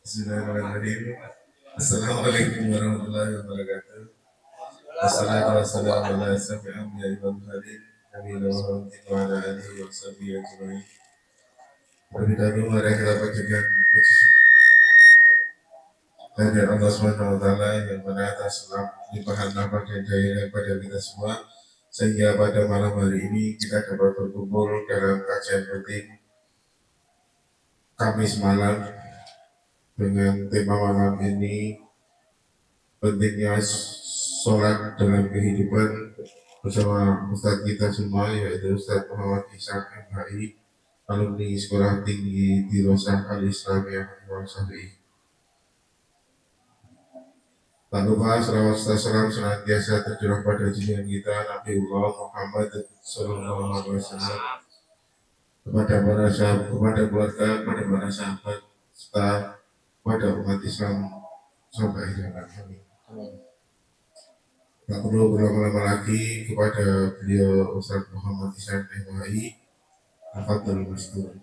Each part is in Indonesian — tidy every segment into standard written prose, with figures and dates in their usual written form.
Bismillahirrahmanirrahim. Assalamualaikum warahmatullahi wabarakatuh. Wassalatu wassalamu ala asyrafil anbiya'i wal mursalin nabiyina Muhammadin wa ala alihi wa sahbihi ajma'in. Terlebih dahulu mari kita panjatkan puji kehadirat Allah Subhanahu wa taala yang mana atas limpahan rahmat dan daya kepada kita semua sehingga pada malam hari ini kita dapat berkumpul dalam kajian rutin Kamis malam dengan tema malam ini pentingnya sholat dalam kehidupan bersama Ustadz kita semua yaitu Ustadz Muhammad Ishaq MHI alumni Sekolah Tinggi Dirosah Al-Islamiyah Al-Syafi'i. Tak lupa selawat salam senantiasa tercurah pada junjungan kita Nabiullah Muhammad Sallallahu Alaihi Wasallam, kepada para sahabat, kepada keluarga, kepada para sahabat, serta kepada umat Islam sampai akhir kami. Tak perlu berlama-lama lagi kepada beliau Ustaz Muhammad Ishaq MHI. Tafadhol Mastur.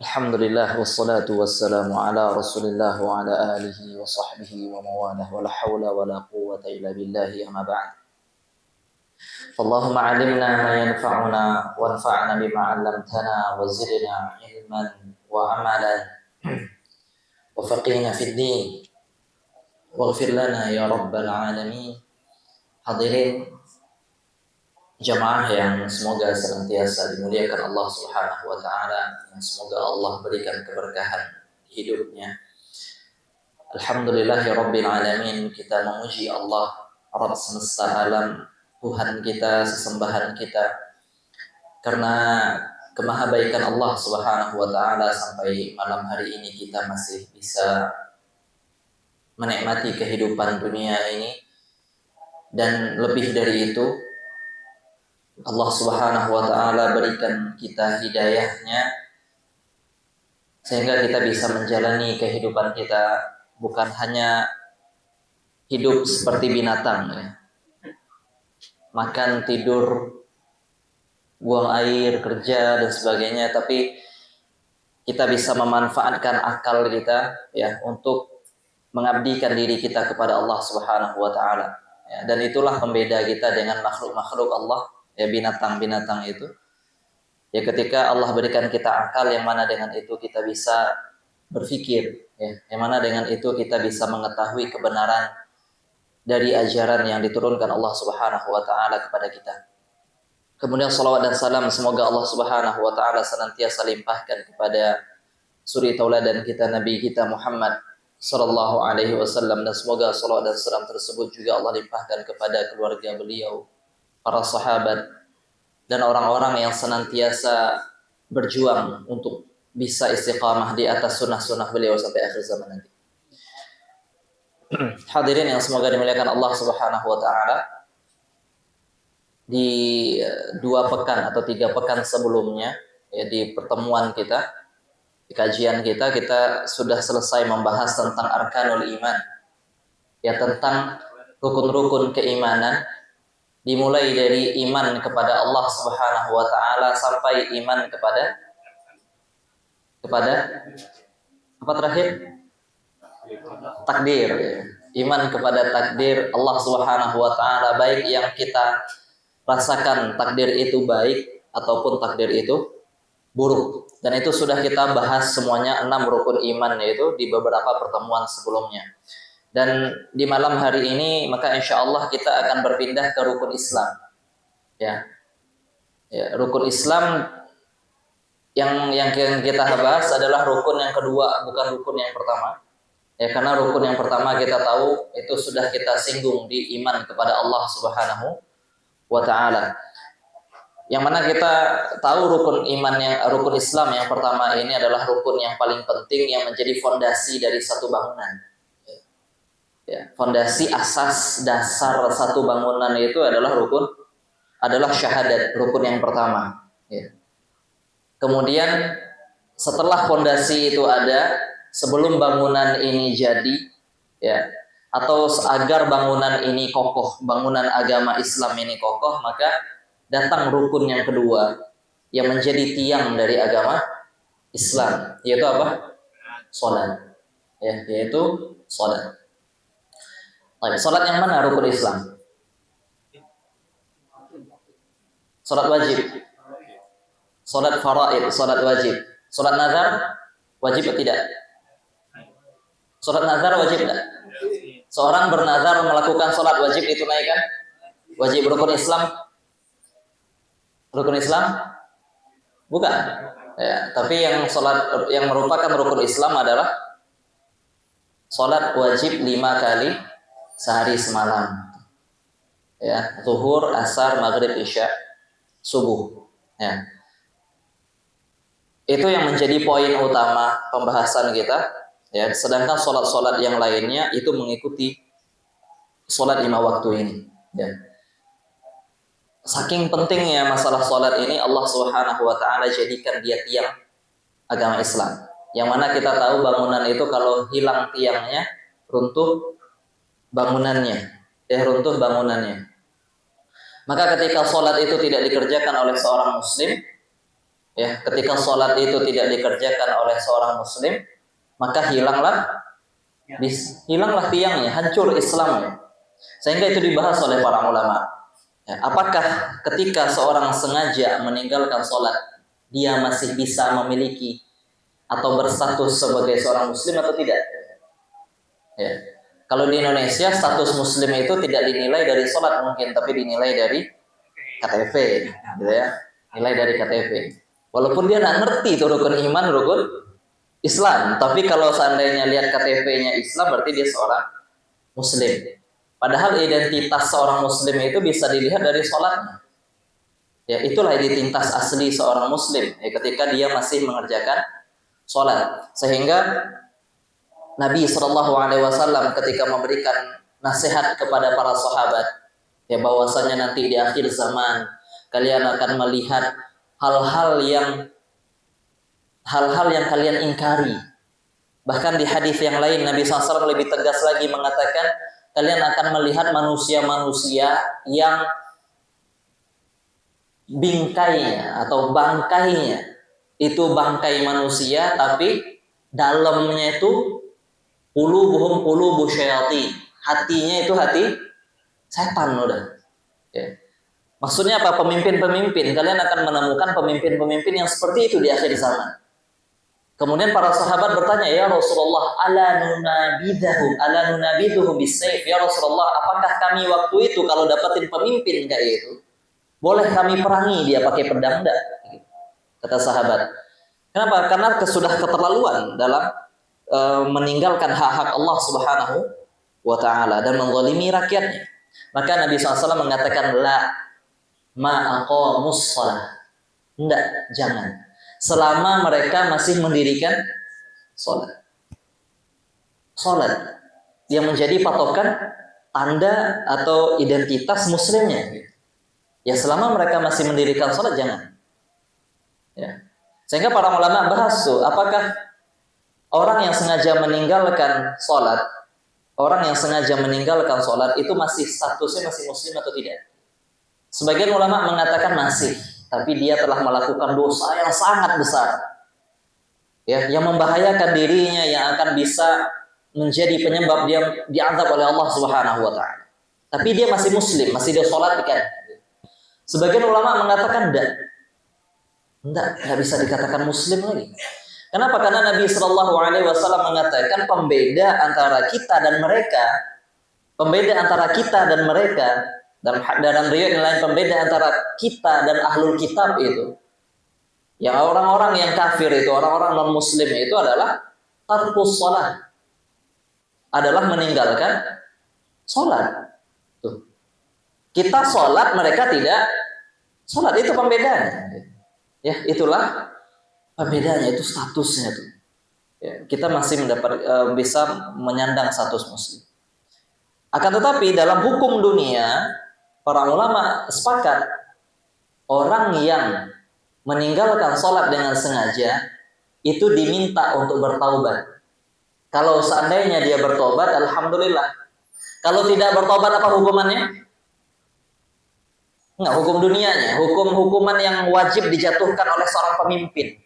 Alhamdulillah wassalatu wassalamu ala Rasulillah wa ala alihi wa sahbihi wa mawalah wa la hawla wa la quwwata illa billahi amma ba'd. Allahumma 'allimna ma yanfa'una wanfa'na bima 'allamtana wa zidna 'ilman wa amalan wa faqihna fid din waghfir lana ya rabbal alamin. Hadirin jamaah yang semoga senantiasa dimuliakan Allah Subhanahu wa taala, yang semoga Allah berikan keberkahan di hidupnya. Alhamdulillahirabbil alamin, kita memuji Allah Rabb semesta alam, Tuhan kita, sesembahan kita, karena kemahabaikan Allah Subhanahu wa taala sampai malam hari ini kita masih bisa menikmati kehidupan dunia ini. Dan lebih dari itu, Allah Subhanahu wa taala berikan kita hidayahnya sehingga kita bisa menjalani kehidupan kita bukan hanya hidup seperti binatang ya. Makan, tidur, buang air, kerja dan sebagainya, tapi kita bisa memanfaatkan akal kita ya untuk mengabdikan diri kita kepada Allah Subhanahu wa taala. Ya, dan itulah pembeda kita dengan makhluk-makhluk Allah, ya binatang-binatang itu. Ya ketika Allah berikan kita akal yang mana dengan itu kita bisa berpikir, ya, yang mana dengan itu kita bisa mengetahui kebenaran dari ajaran yang diturunkan Allah Subhanahu wa taala kepada kita. Kemudian salawat dan salam semoga Allah Subhanahu wa taala senantiasa limpahkan kepada suri tauladan kita, Nabi kita Muhammad sallallahu alaihi wasallam, dan semoga salawat dan salam tersebut juga Allah limpahkan kepada keluarga beliau, para sahabat, dan orang-orang yang senantiasa berjuang untuk bisa istiqamah di atas sunnah-sunnah beliau sampai akhir zaman nanti. Hadirin yang semoga dimuliakan Allah Subhanahu wa taala, di 2 pekan atau 3 pekan sebelumnya ya, di pertemuan kita, di kajian kita sudah selesai membahas tentang arkanul iman, ya tentang rukun-rukun keimanan, dimulai dari iman kepada Allah Subhanahu wa taala sampai iman kepada apa terakhir? Takdir. Ya. Iman kepada takdir Allah Subhanahu wa taala, baik yang kita rasakan takdir itu baik ataupun takdir itu buruk. Dan itu sudah kita bahas semuanya 6 rukun iman, yaitu di beberapa pertemuan sebelumnya. Dan di malam hari ini maka insya Allah kita akan berpindah ke rukun Islam. Ya, rukun Islam yang kita bahas adalah rukun yang kedua, bukan rukun yang pertama. Ya, karena rukun yang pertama kita tahu itu sudah kita singgung di iman kepada Allah Subhanahu wa taala. Yang mana kita tahu rukun Islam yang pertama ini adalah rukun yang paling penting yang menjadi fondasi dari satu bangunan. Ya, fondasi asas dasar satu bangunan itu adalah syahadat, rukun yang pertama. Ya. Kemudian setelah fondasi itu ada, sebelum bangunan ini jadi, ya, atau agar bangunan ini kokoh, bangunan agama Islam ini kokoh, maka datang rukun yang kedua yang menjadi tiang dari agama Islam, yaitu apa? Salat. Ya, yaitu salat. Baik, salat yang mana rukun Islam? Salat wajib. Salat faraid, salat wajib. Salat nazar wajib atau tidak? Salat nazar wajib tidak? Seorang bernazar melakukan salat wajib ditunaikan? Wajib. Rukun Islam? Rukun Islam? Bukan. Ya, tapi yang salat yang merupakan rukun Islam adalah salat wajib 5 kali sehari semalam. Ya, zuhur, asar, maghrib, isya, subuh. Ya. Itu yang menjadi poin utama pembahasan kita. Ya, sedangkan salat-salat yang lainnya itu mengikuti salat 5 waktu ini. Ya. Saking pentingnya masalah salat ini, Allah Subhanahu wa taala jadikan dia tiang agama Islam. Yang mana kita tahu bangunan itu kalau hilang tiangnya, runtuh bangunannya. Runtuh bangunannya. Maka ketika salat itu tidak dikerjakan oleh seorang muslim, ya, ketika salat itu tidak dikerjakan oleh seorang muslim, maka hilanglah tiangnya, hancur Islamnya. Sehingga itu dibahas oleh para ulama. Ya, apakah ketika seorang sengaja meninggalkan sholat, dia masih bisa memiliki atau berstatus sebagai seorang muslim atau tidak? Ya. Kalau di Indonesia status muslim itu tidak dinilai dari sholat mungkin, tapi dinilai dari KTP, gitu ya, nilai dari KTP. Walaupun dia nggak ngerti itu rukun iman, rukun Islam, tapi kalau seandainya lihat KTP-nya Islam, berarti dia seorang muslim. Padahal identitas seorang muslim itu bisa dilihat dari sholatnya. Ya, itulah identitas asli seorang muslim, ya, ketika dia masih mengerjakan sholat. Sehingga Nabi SAW ketika memberikan nasihat kepada para sahabat, ya, bahwasanya nanti di akhir zaman kalian akan melihat hal-hal yang kalian ingkari. Bahkan di hadis yang lain Nabi SAW lebih tegas lagi mengatakan, kalian akan melihat manusia-manusia yang bingkainya atau bangkainya itu bangkai manusia, tapi dalamnya itu qulubuhum syayatin, hatinya itu hati setan udah. Ya. Maksudnya apa? Pemimpin-pemimpin, kalian akan menemukan pemimpin-pemimpin yang seperti itu di akhir zaman. Kemudian para sahabat bertanya, ya Rasulullah, ala nunabiduhum bisayf. Ya Rasulullah, apakah kami waktu itu kalau dapatin pemimpin kayak itu, boleh kami perangi dia pakai pedang enggak? Kata sahabat. Kenapa? Karena sudah keterlaluan dalam meninggalkan hak-hak Allah Subhanahu wa taala dan menzalimi rakyatnya. Maka Nabi SAW mengatakan, la ma aqamus shalah. Enggak, jangan. Selama mereka masih mendirikan sholat. Sholat yang menjadi patokan tanda atau identitas muslimnya. Ya, selama mereka masih mendirikan sholat, jangan. Ya. Sehingga para ulama bahas tuh, apakah orang yang sengaja meninggalkan sholat, itu masih statusnya masih muslim atau tidak? Sebagian ulama mengatakan masih, tapi dia telah melakukan dosa yang sangat besar, ya, yang membahayakan dirinya, yang akan bisa menjadi penyebab dia diazab oleh Allah Subhanahu wa taala. Tapi dia masih muslim, masih dia sholat kan. Sebagian ulama mengatakan enggak bisa dikatakan muslim lagi. Kenapa? Karena Nabi Shallallahu Alaihi Wasallam mengatakan pembeda antara kita dan mereka, dalam riwayat yang lain pembeda antara kita dan ahlul kitab itu, yang orang-orang yang kafir itu, orang-orang non muslim itu adalah tarkus sholat, adalah meninggalkan sholat. Tuh. Kita sholat, mereka tidak sholat, itu pembedanya. Ya, itulah pembedanya, itu statusnya tuh. Ya, kita masih bisa menyandang status muslim. Akan tetapi dalam hukum dunia, para ulama sepakat orang yang meninggalkan sholat dengan sengaja itu diminta untuk bertaubat. Kalau seandainya dia bertobat, alhamdulillah. Kalau tidak bertobat, apa hukumannya? Enggak, hukum dunianya, hukuman yang wajib dijatuhkan oleh seorang pemimpin.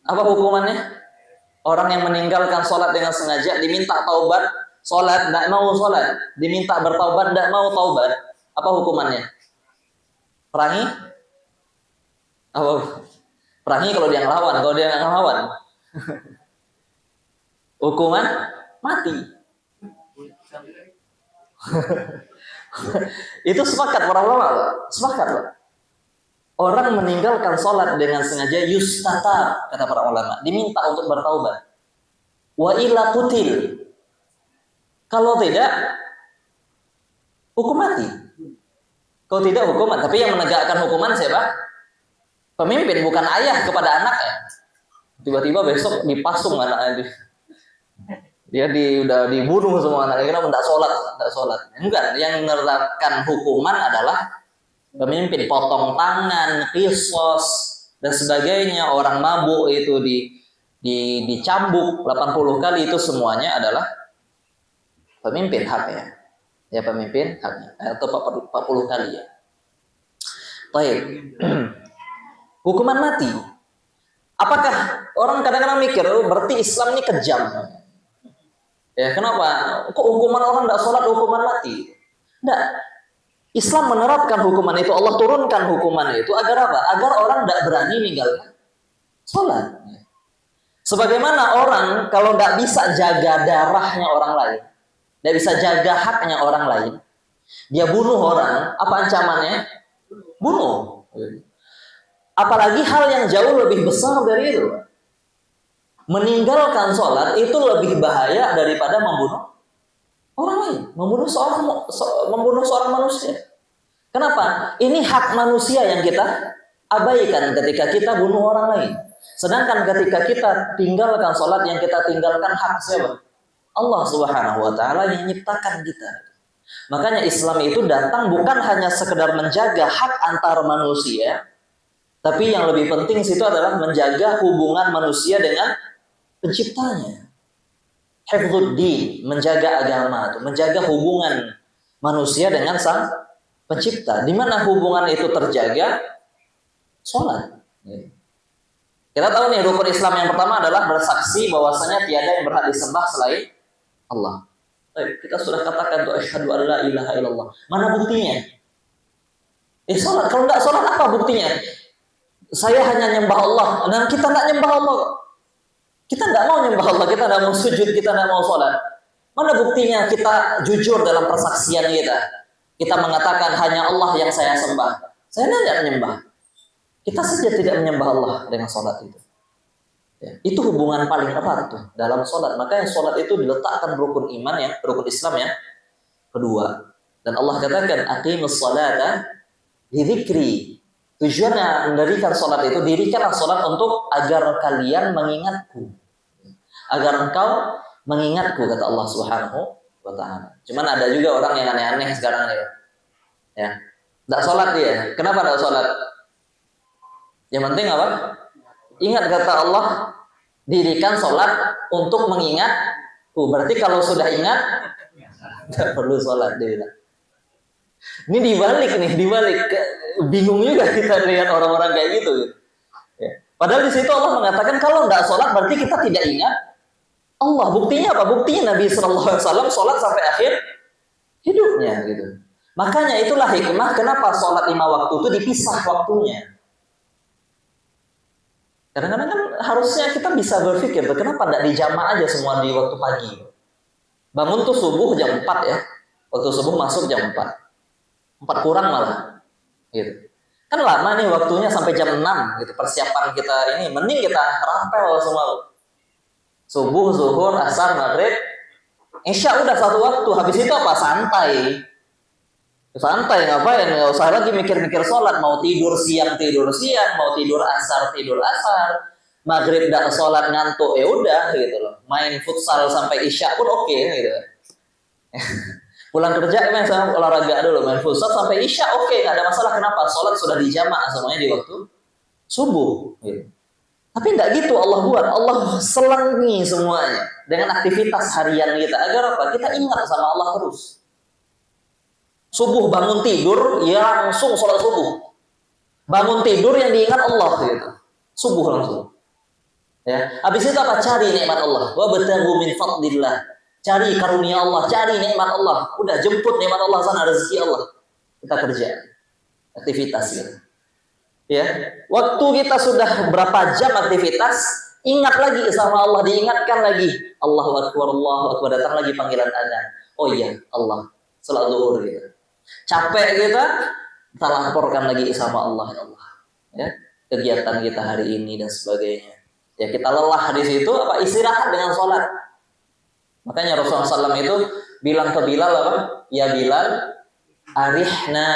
Apa hukumannya? Orang yang meninggalkan sholat dengan sengaja diminta taubat, sholat tidak mau sholat, diminta bertaubat tidak mau taubat. Apa hukumannya? Perangi? Apa? Perangi kalau dia ngelawan, kalau dia nggak ngelawan, hukuman mati. Itu sepakat para ulama, Pak. Sepakat, Pak. Orang meninggalkan sholat dengan sengaja yustatab, kata para ulama, diminta untuk bertaubat. Wa illa qutil. Kalau tidak, hukum mati. Kalau tidak hukuman, tapi yang menegakkan hukuman siapa? Pemimpin, bukan ayah kepada anaknya. Tiba-tiba besok dipasung anaknya. Dia udah dibunuh semua anaknya karena tidak sholat. Enggak, yang menerapkan hukuman adalah pemimpin. Potong tangan, kisos dan sebagainya. Orang mabuk itu dicambuk 80 kali, itu semuanya adalah pemimpin haknya. Ya, pemimpin haknya. Atau 40 kali ya. Baik. Hukuman mati. Apakah orang kadang-kadang mikir, oh, berarti Islam ini kejam? Ya, kenapa? Kok hukuman orang tidak sholat hukuman mati? Tidak. Islam menerapkan hukuman itu, Allah turunkan hukuman itu agar apa? Agar orang tidak berani meninggalkan sholat. Sebagaimana orang kalau tidak bisa jaga darahnya orang lain, tidak bisa jaga haknya orang lain, dia bunuh orang, apa ancamannya? Bunuh. Apalagi hal yang jauh lebih besar dari itu. Meninggalkan sholat itu lebih bahaya daripada membunuh orang lain, membunuh seorang manusia. Kenapa? Ini hak manusia yang kita abaikan ketika kita bunuh orang lain. Sedangkan ketika kita tinggalkan sholat, yang kita tinggalkan hak siapa? Allah Subhanahu wa Ta'ala yang menciptakan kita. Makanya Islam itu datang bukan hanya sekedar menjaga hak antar manusia, tapi yang lebih penting situ adalah menjaga hubungan manusia dengan penciptanya. Hifdzuddin, menjaga agama, menjaga hubungan manusia dengan sang pencipta. Di mana hubungan itu terjaga? Sholat. Kita tahu nih, rukun Islam yang pertama adalah bersaksi bahwasanya tiada yang berhak disembah selain Allah. Kita sudah katakan tuh asyhadu an la ilaha illallah. Mana buktinya? Sholat. Kalau nggak sholat apa buktinya? Saya hanya nyembah Allah, dan kita nggak nyembah Allah. Kita nggak mau nyembah Allah, kita nggak mau sujud, kita nggak mau sholat. Mana buktinya kita jujur dalam persaksian kita? Kita mengatakan hanya Allah yang saya sembah. Saya tidak menyembah. Kita saja tidak menyembah Allah dengan sholat itu. Ya, itu hubungan paling erat tuh dalam sholat. Makanya sholat itu diletakkan rukun iman ya, rukun Islam ya kedua. Dan Allah katakan aqimus sholata li dzikri. Tujuannya mendirikan sholat itu, dirikanlah sholat untuk agar kalian mengingatku, agar engkau mengingatku, kata Allah Subhanahu wa Ta'ala. Cuman ada juga orang yang aneh-aneh sekarang ya, tidak sholat dia. Kenapa tidak sholat? Yang penting apa? Ingat, kata Allah, dirikan sholat untuk mengingatku. Berarti kalau sudah ingat, tidak perlu sholat dia. Ini dibalik. Bingung juga kita lihat orang-orang kayak gitu. Ya. Padahal di situ Allah mengatakan kalau tidak sholat berarti kita tidak ingat Allah. Buktinya apa? Buktinya Nabi SAW sholat sampai akhir hidupnya gitu. Makanya itulah hikmah kenapa sholat 5 waktu itu dipisah waktunya. Kadang-kadang kan harusnya kita bisa berpikir, kenapa tidak dijama aja semua di waktu pagi? Bangun tuh subuh jam 4 ya. Waktu subuh masuk jam 4. 4 kurang malah. Gitu. Kan lama nih waktunya sampai jam 6 gitu. Persiapan kita ini mending kita rapel semua. Subuh, zuhur, asar, maghrib, isya udah satu waktu. Habis itu apa? Santai. Santai ngapain? Nggak usah lagi mikir-mikir sholat. Mau tidur siang, mau tidur asar. Maghrib dah sholat ngantuk, ya udah gitu loh. Main futsal sampai isya pun oke gitu. Pulang kerja misalnya olahraga dulu, main futsal sampai isya oke, nggak ada masalah. Kenapa? Sholat sudah dijamak semuanya di waktu subuh. Gitu. Tapi nggak gitu Allah buat. Allah selengi semuanya dengan aktivitas harian kita agar apa? Kita ingat sama Allah terus. Subuh bangun tidur, ya langsung sholat subuh. Bangun tidur yang diingat Allah gitu. Subuh langsung. Ya, habis itu apa? Cari nikmat Allah. Wa bataghu min fadlillah. Cari karunia Allah, cari nikmat Allah. Udah jemput nikmat Allah sana, rezeki Allah. Kita kerja, aktivitas gitu. Ya, waktu kita sudah berapa jam aktivitas, ingat lagi sama Allah, diingatkan lagi. Allahu Akbar, datang lagi panggilan adzan. Oh iya, Allah, salat zuhur gitu. Capek kita laporkan lagi sama Allah, ya Allah. Ya, kegiatan kita hari ini dan sebagainya. Ya kita lelah di situ, apa istirahat dengan sholat. Makanya Rasulullah SAW itu bilang ke Bilal apa? Ya Bilal, arihna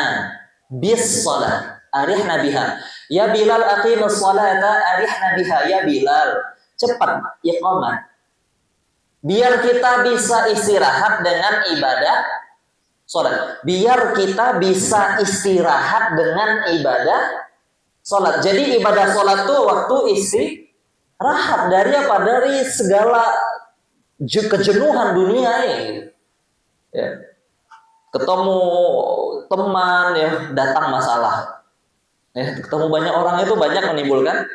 bis sholat, arihna biha. Ya Bilal, aqimus sholata, arihna biha. Ya Bilal, cepat iqamah. Biar kita bisa istirahat dengan ibadah sholat. Biar kita bisa istirahat dengan ibadah sholat. Jadi ibadah sholat tuh waktu istirahat dari apa? Dari segala kejenuhan dunia ini. Ya. Ketemu teman ya datang masalah. Ya, ketemu banyak orang itu banyak menimbulkan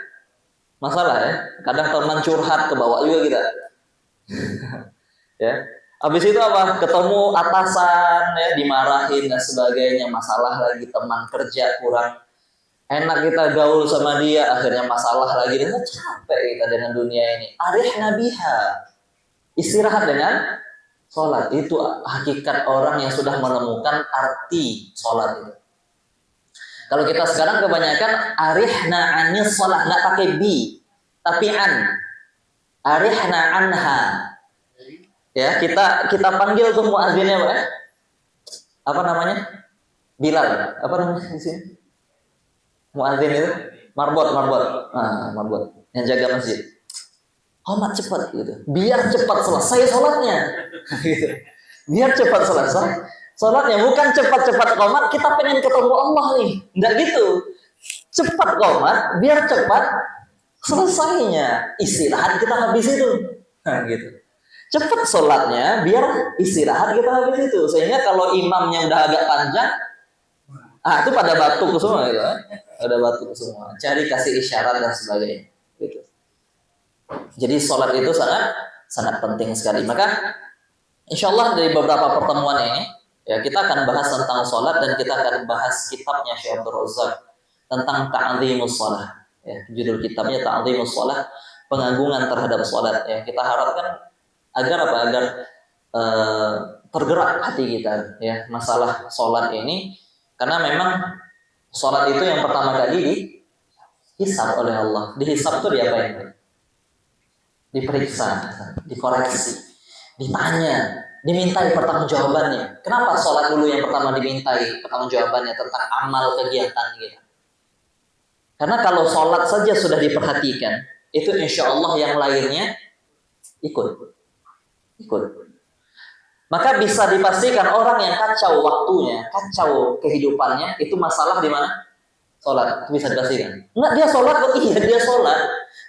masalah ya. Kadang teman curhat ke bawah juga kita. Ya. Habis itu apa? Ketemu atasan ya dimarahin dan sebagainya, masalah lagi, teman kerja kurang enak kita gaul sama dia, akhirnya masalah lagi, dan capek kita dengan dunia ini. Arihna biha. Istirahat dengan sholat. Itu hakikat orang yang sudah menemukan arti sholat itu. Kalau kita sekarang kebanyakan arihna anis sholat, nggak pakai bi, tapi an. Arihna anha. Ya, kita panggil tuh muadzinnya apa ya? Apa namanya? Bilal. Apa namanya di sini? Muadzin itu marbot. Nah, marbot yang jaga masjid. Qomat cepat gitu. Biar cepat selesai sholatnya. Gitu. Biar cepat selesai sholatnya, bukan cepat-cepat qomat kita pengen ketemu Allah nih. Enggak gitu. Cepat qomat biar cepat selesainya. Istirahat kita habis itu. Nah, gitu. Cepat sholatnya biar istirahat kita habis itu. Sehingga kalau imamnya udah agak panjang, itu pada batuk semua gitu. Ada batuk semua. Cari kasih isyarat dan sebagainya. Gitu. Jadi sholat itu sangat penting sekali. Maka insya Allah dari beberapa pertemuan ini ya kita akan bahas tentang sholat dan kita akan bahas kitabnya Syekh Abdul Razak tentang ta'zimus sholat. Ya, judul kitabnya ta'zimus sholat, pengagungan terhadap sholat. Ya, kita harapkan agar tergerak hati kita ya masalah sholat ini, karena memang sholat itu yang pertama kali dihisab oleh Allah. Dihisab itu diapain? Diperiksa, dikoreksi, ditanya, dimintai pertanggungjawabannya. Kenapa sholat dulu yang pertama dimintai pertanggungjawabannya tentang amal kegiatan kita? Karena kalau sholat saja sudah diperhatikan, itu insya Allah yang lainnya ikut. Maka bisa dipastikan orang yang kacau waktunya, kacau kehidupannya, itu masalah di mana? Sholat. Itu bisa dipastikan. Enggak, dia sholat kok, iya dia sholat.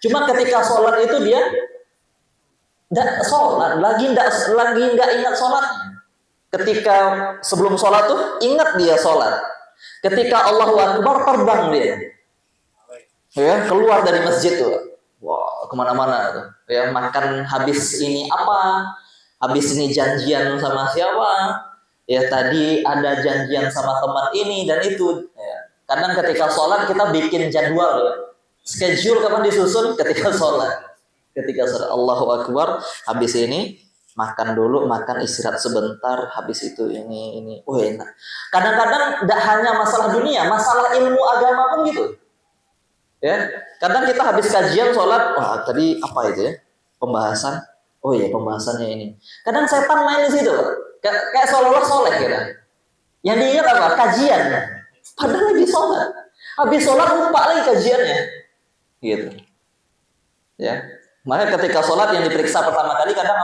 Cuma ketika sholat itu dia enggak sholat, lagi enggak ingat sholatnya. Ketika sebelum sholat tuh ingat dia sholat. Ketika Allahu Akbar terbang dia. Ya, keluar dari masjid tuh. Wah, kemana-mana tuh. Ya, makan habis ini apa? Habis ini janjian sama siapa? Ya, tadi ada janjian sama teman ini dan itu. Ya. Kadang ketika sholat kita bikin jadwal, ya. Schedule kapan disusun ketika sholat. Ketika sholat Allahu Akbar, habis ini makan dulu, makan istirahat sebentar, habis itu ini. Oh enak. Kadang-kadang tidak hanya masalah dunia, masalah ilmu agama pun gitu. Ya, kadang kita habis kajian sholat, wah tadi apa itu ya? Pembahasan. Oh iya, pembahasannya ini. Kadang setan main di situ, kayak seolah-olah soleh kita. Yang diingat apa? Kajian. Padahal lagi sholat. Habis sholat lupa lagi kajiannya. Gitu. Ya. Makanya ketika sholat yang diperiksa pertama kali kadang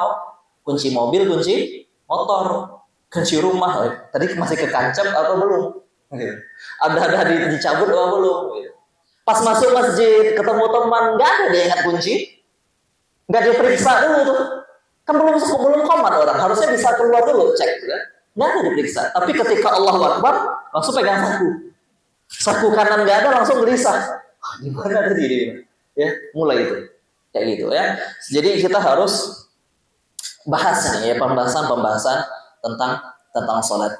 kunci mobil, kunci motor, kunci rumah. Tadi masih kekancap atau belum? Gitu. Ada dicabut atau belum? Gitu. Pas masuk masjid, ketemu teman, nggak ada dia ingat kunci. Nggak diperiksa dulu tuh. Kan belum komat orang. Harusnya bisa keluar dulu, cek. Ya. Nggak ada diperiksa. Tapi ketika Allahu Akbar, langsung pegang saku. Saku kanan nggak ada, langsung gelisah. Di mana tadi dia? Ya, mulai itu. Kayak gitu ya. Jadi kita harus bahas nih ya, pembahasan tentang sholat.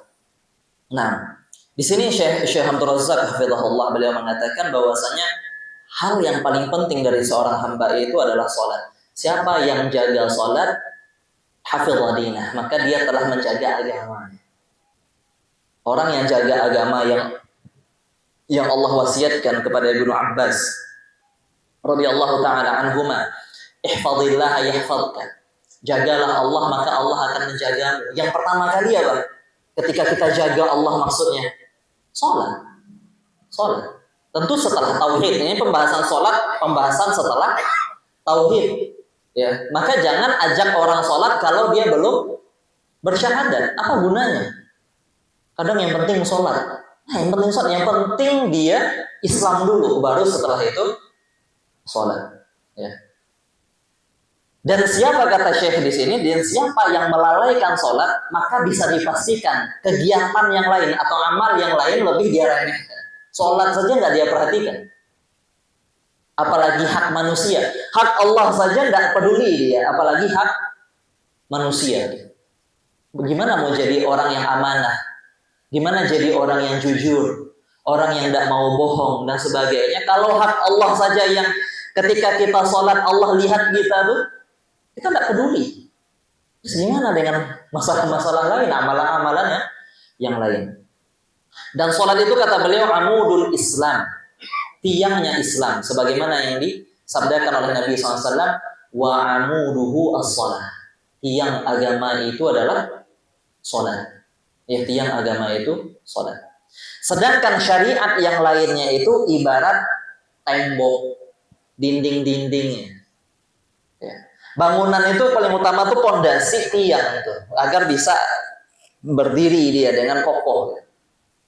Nah, di sini Syekh Abdul Razak hafizahullah, beliau mengatakan bahwasanya hal yang paling penting dari seorang hamba itu adalah sholat. Siapa yang jaga sholat, hafizah dinah, maka dia telah menjaga agama. Orang yang jaga agama yang Allah wasiatkan kepada Ibnu Abbas radhiyallahu taala anhuma, ihfazillah yahfazka. Jagalah Allah maka Allah akan menjagamu. Yang pertama kali apa? Ketika kita jaga Allah maksudnya sholat. Tentu setelah tauhid. Ini pembahasan sholat, pembahasan setelah tauhid. Ya, maka jangan ajak orang sholat kalau dia belum bersyahadat. Apa gunanya? Kadang yang penting sholat. Nah, yang penting sholat. Yang penting dia Islam dulu, baru setelah itu sholat. Ya. Dan siapa kata Syekh di sini? Dan siapa yang melalaikan sholat, maka bisa dipastikan kegiatan yang lain atau amal yang lain lebih dia remehkan. Sholat saja nggak dia perhatikan. Apalagi hak manusia. Hak Allah saja nggak peduli dia. Apalagi hak manusia. Bagaimana mau jadi orang yang amanah? Gimana jadi orang yang jujur? Orang yang tidak mau bohong dan sebagainya. Kalau hak Allah saja yang ketika kita sholat Allah lihat kita tuh, kita tidak peduli. Terus gimana dengan masalah-masalah lain, amalan-amalan yang lain? Dan sholat itu kata beliau amudul Islam, tiangnya Islam, sebagaimana yang disabdakan oleh Nabi SAW, wa amuduhu as-sholat. Tiang agama itu adalah sholat. Ya, tiang agama itu sholat. Sedangkan syariat yang lainnya itu ibarat tembok, dinding-dindingnya. Ya. Bangunan itu paling utama tuh pondasi tiang itu agar bisa berdiri dia dengan kokoh.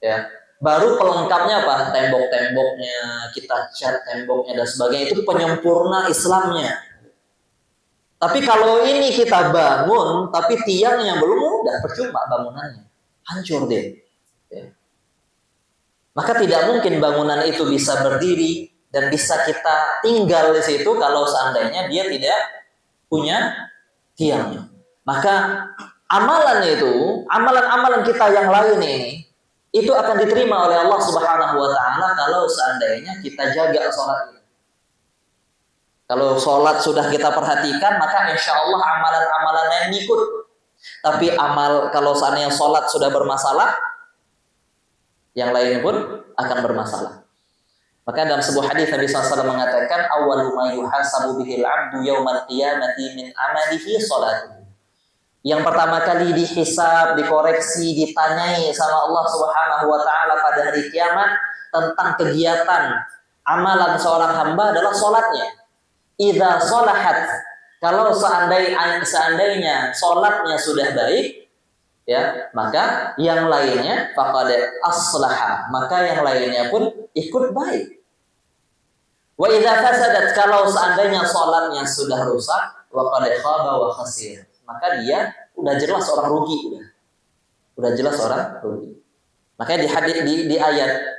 Ya. Baru pelengkapnya apa? Tembok-temboknya, kita cat temboknya dan sebagainya, itu penyempurna Islamnya. Tapi kalau ini kita bangun tapi tiangnya belum, udah percuma bangunannya. Hancur deh. Ya. Maka tidak mungkin bangunan itu bisa berdiri dan bisa kita tinggal di situ kalau seandainya dia tidak punya tiangnya. Maka amalan-amalan kita yang lain ini itu akan diterima oleh Allah Subhanahu wa taala kalau seandainya kita jaga sholat ini. Kalau sholat sudah kita perhatikan, maka insya Allah amalan-amalan lain ikut. Tapi kalau seandainya sholat sudah bermasalah, yang lain pun akan bermasalah. Maka dalam sebuah hadis Nabi SAW mengatakan awwalu ma yuhasabu bihil 'abdu yaumal qiyamati min amalihi sholatuhu. Yang pertama kali dihisab, dikoreksi, ditanyai sama Allah Subhanahu wa taala pada hari kiamat tentang kegiatan amalan seorang hamba adalah salatnya. Idza sholahat, kalau seandainya salatnya sudah baik, ya, maka yang lainnya faqad aslaha, maka yang lainnya pun ikut baik. Wa idza fasadat, kalau seandainya salatnya sudah rusak, faqad khaba wa khasir, maka dia udah jelas orang rugi, udah jelas orang rugi. Makanya di hadis di ayat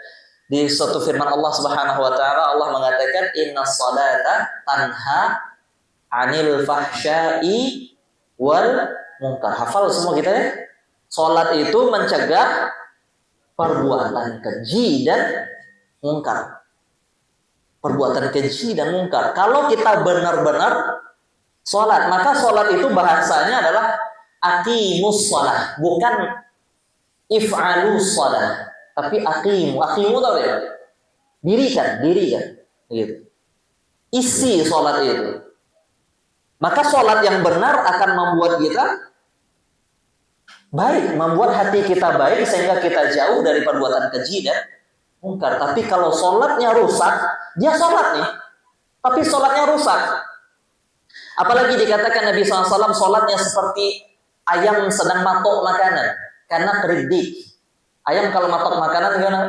di suatu firman Allah Subhanahu wa taala, Allah mengatakan innas salata tanha 'anil fahsya'i wal munkar. Hafal semua kita ya. Salat itu mencegah perbuatan keji dan munkar. Perbuatan keji dan munkar. Kalau kita benar-benar sholat, maka sholat itu bahasanya adalah aqimus sholat, bukan if'alus sholat, tapi aqimu tahu ya? Dirikan, gitu. Isi sholat itu. Maka sholat yang benar akan membuat kita baik, membuat hati kita baik sehingga kita jauh dari perbuatan keji dan munkar. Tapi kalau sholatnya rusak, dia sholat nih, tapi sholatnya rusak. Apalagi dikatakan Nabi SAW sholatnya seperti ayam sedang matok makanan karena keridik. Ayam kalau matok makanan gimana?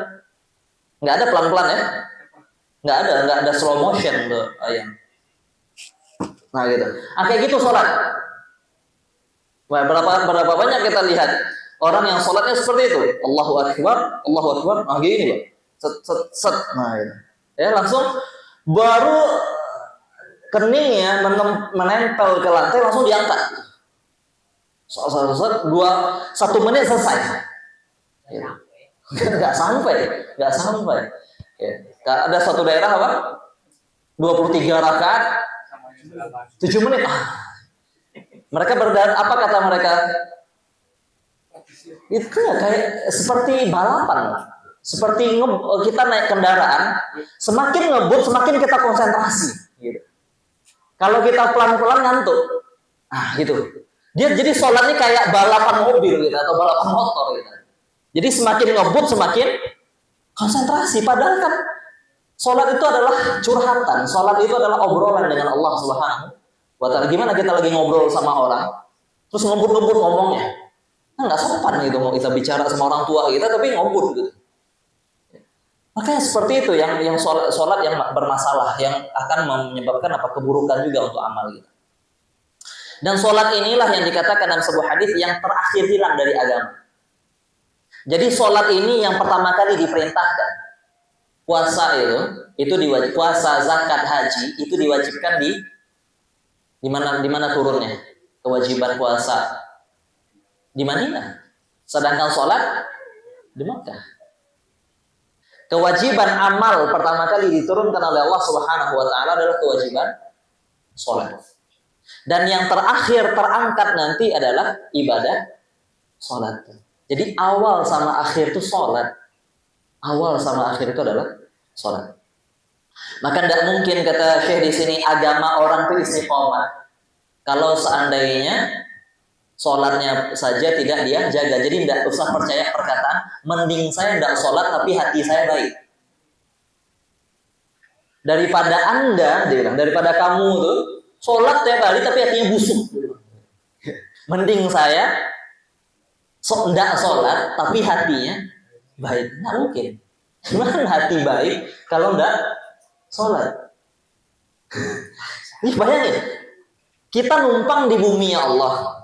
Nggak ada pelan-pelan ya? Nggak ada slow motion tuh ayam. Nah gitu. Kayak gitu sholat. Wah, berapa banyak kita lihat orang yang sholatnya seperti itu. Allahu Akbar. Nah gini loh. Set. Nah gitu. Ya langsung baru keningnya menempel ke lantai langsung diangkat. Satu menit selesai. Ya. Nggak sampai. Ya. Ada satu daerah apa? 23 rakaat 7 menit. Mereka apa kata mereka? Itu ya kayak seperti balapan. Seperti kita naik kendaraan, semakin ngebut semakin kita konsentrasi gitu. Kalau kita pelan-pelan ngantuk. Gitu. Dia jadi sholat ini kayak balapan mobil gitu atau balapan motor gitu. Jadi semakin ngebut semakin konsentrasi. Padahal kan sholat itu adalah curhatan. Sholat itu adalah obrolan dengan Allah Subhanahu wa Ta'ala. Gimana kita lagi ngobrol sama orang, terus ngebut-ngebut ngomongnya. Nggak sopan gitu mau kita bicara sama orang tua kita tapi ngebut gitu. Makanya seperti itu yang sholat yang bermasalah, yang akan menyebabkan keburukan juga untuk amal kita. Dan sholat inilah yang dikatakan dalam sebuah hadis yang terakhir hilang dari agama. Jadi sholat ini yang pertama kali diperintahkan. Puasa itu diwajib, puasa, zakat, haji itu diwajibkan di mana turunnya kewajiban puasa di Madinah. Sedangkan sholat di Makkah. Kewajiban amal pertama kali diturunkan oleh Allah Subhanahu wa Ta'ala adalah kewajiban sholat. Dan yang terakhir terangkat nanti adalah ibadah sholat. Jadi awal sama akhir itu sholat. Awal sama akhir itu adalah sholat. Maka tidak mungkin kata Syekh di sini agama orang itu istiqomah kalau seandainya sholatnya saja tidak dia jaga. Jadi tidak usah percaya perkataan mending saya tidak sholat tapi hati saya baik. Daripada Anda, dia bilang, daripada kamu tuh sholat tiap hari tapi hatinya busuk. Mending saya tidak sholat tapi hatinya baik. Nggak mungkin. Gimana hati baik kalau tidak sholat? Ini bayangin, kita numpang di bumi Allah,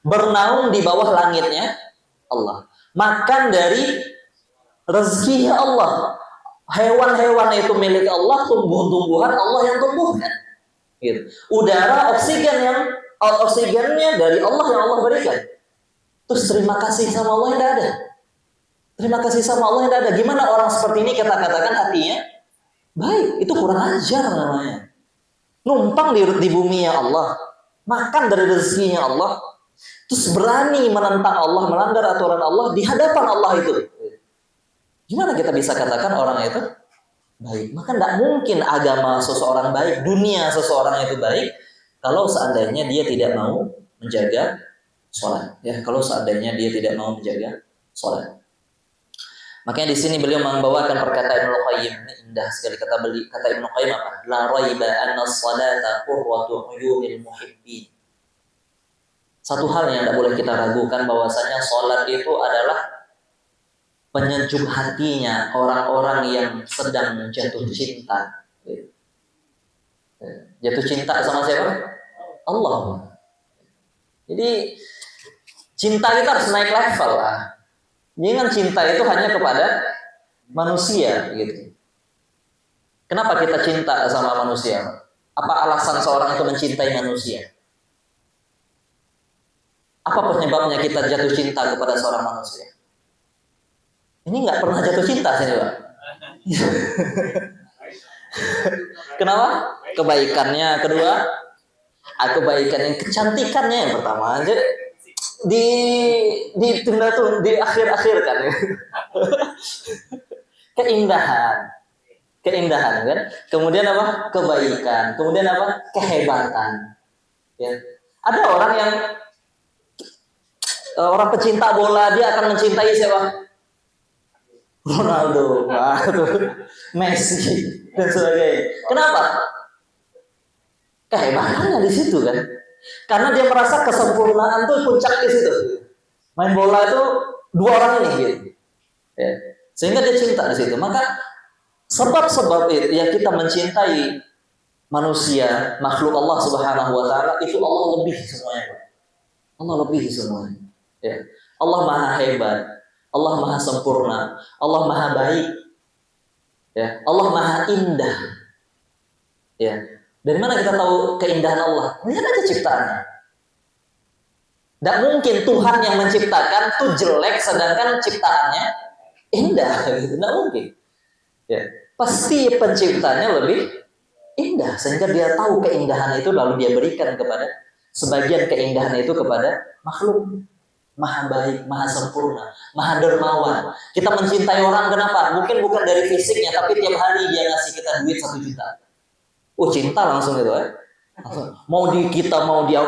bernaung di bawah langitnya Allah, makan dari rezeki Allah, hewan-hewan itu milik Allah, tumbuh-tumbuhan Allah yang tumbuhkan, gitu. Udara, oksigennya dari Allah yang Allah berikan. Terus terima kasih sama Allah yang tidak ada. Terima kasih sama Allah yang tidak ada. Gimana orang seperti ini kita katakan hatinya baik? Itu kurang ajar namanya. Numpang di bumi ya Allah, makan dari rezekinya Allah, terus berani menentang Allah, melanggar aturan Allah di hadapan Allah itu. Gimana kita bisa katakan orang itu baik? Maka tidak mungkin agama seseorang baik, dunia seseorang itu baik kalau seandainya dia tidak mau menjaga sholat. Ya, kalau seandainya dia tidak mau menjaga sholat. Makanya di sini beliau membawakan perkataan Ibnu Qayyim, ini indah sekali kata Ibnu Qayyim apa? La raiba anna as-salata qurratu uyunil muhibbin. Satu hal yang tidak boleh kita ragukan bahwasanya sholat itu adalah penyejuk hatinya orang-orang yang sedang jatuh cinta. Jatuh cinta sama siapa? Allah. Jadi cinta kita harus naik level lah. Jangan cinta itu hanya kepada manusia gitu. Kenapa kita cinta sama manusia? Apa alasan seorang itu mencintai manusia? Apa penyebabnya kita jatuh cinta kepada seorang manusia? Ini nggak pernah jatuh cinta sih, Pak. Kenapa? Kebaikannya, kedua, kebaikannya, kecantikannya yang pertama aja. Ditunda tuh di akhir-akhir kan. Keindahan kan. Kemudian apa? Kebaikan. Kemudian apa? Kehebatan. Ya. Ada orang yang orang pecinta bola, dia akan mencintai siapa? Ronaldo, Messi dan sebagainya. Kenapa? Kehebatannya di situ kan. Karena dia merasa kesempurnaan tuh puncak di situ. Main bola itu dua orang ini gitu. Ya. Sehingga dia cinta di situ. Maka sebab-sebab itu ya kita mencintai manusia, makhluk Allah Subhanahu wa Ta'ala, itu Allah lebih semuanya. Allah lebih semuanya. Ya. Allah Maha hebat, Allah Maha sempurna, Allah Maha baik. Ya. Allah Maha indah. Ya. Dari mana kita tahu keindahan Allah? Lihat aja ciptaannya. Tidak mungkin Tuhan yang menciptakan tuh jelek sedangkan ciptaannya indah. Tidak mungkin. Ya, pasti penciptanya lebih indah sehingga dia tahu keindahan itu lalu dia berikan kepada sebagian keindahan itu kepada makhluk. Maha baik, maha sempurna, maha dermawan. Kita mencintai orang kenapa? Mungkin bukan dari fisiknya, tapi tiap hari dia ngasih kita duit 1 juta. Oh, cinta langsung itu ya. Mau kita mau dia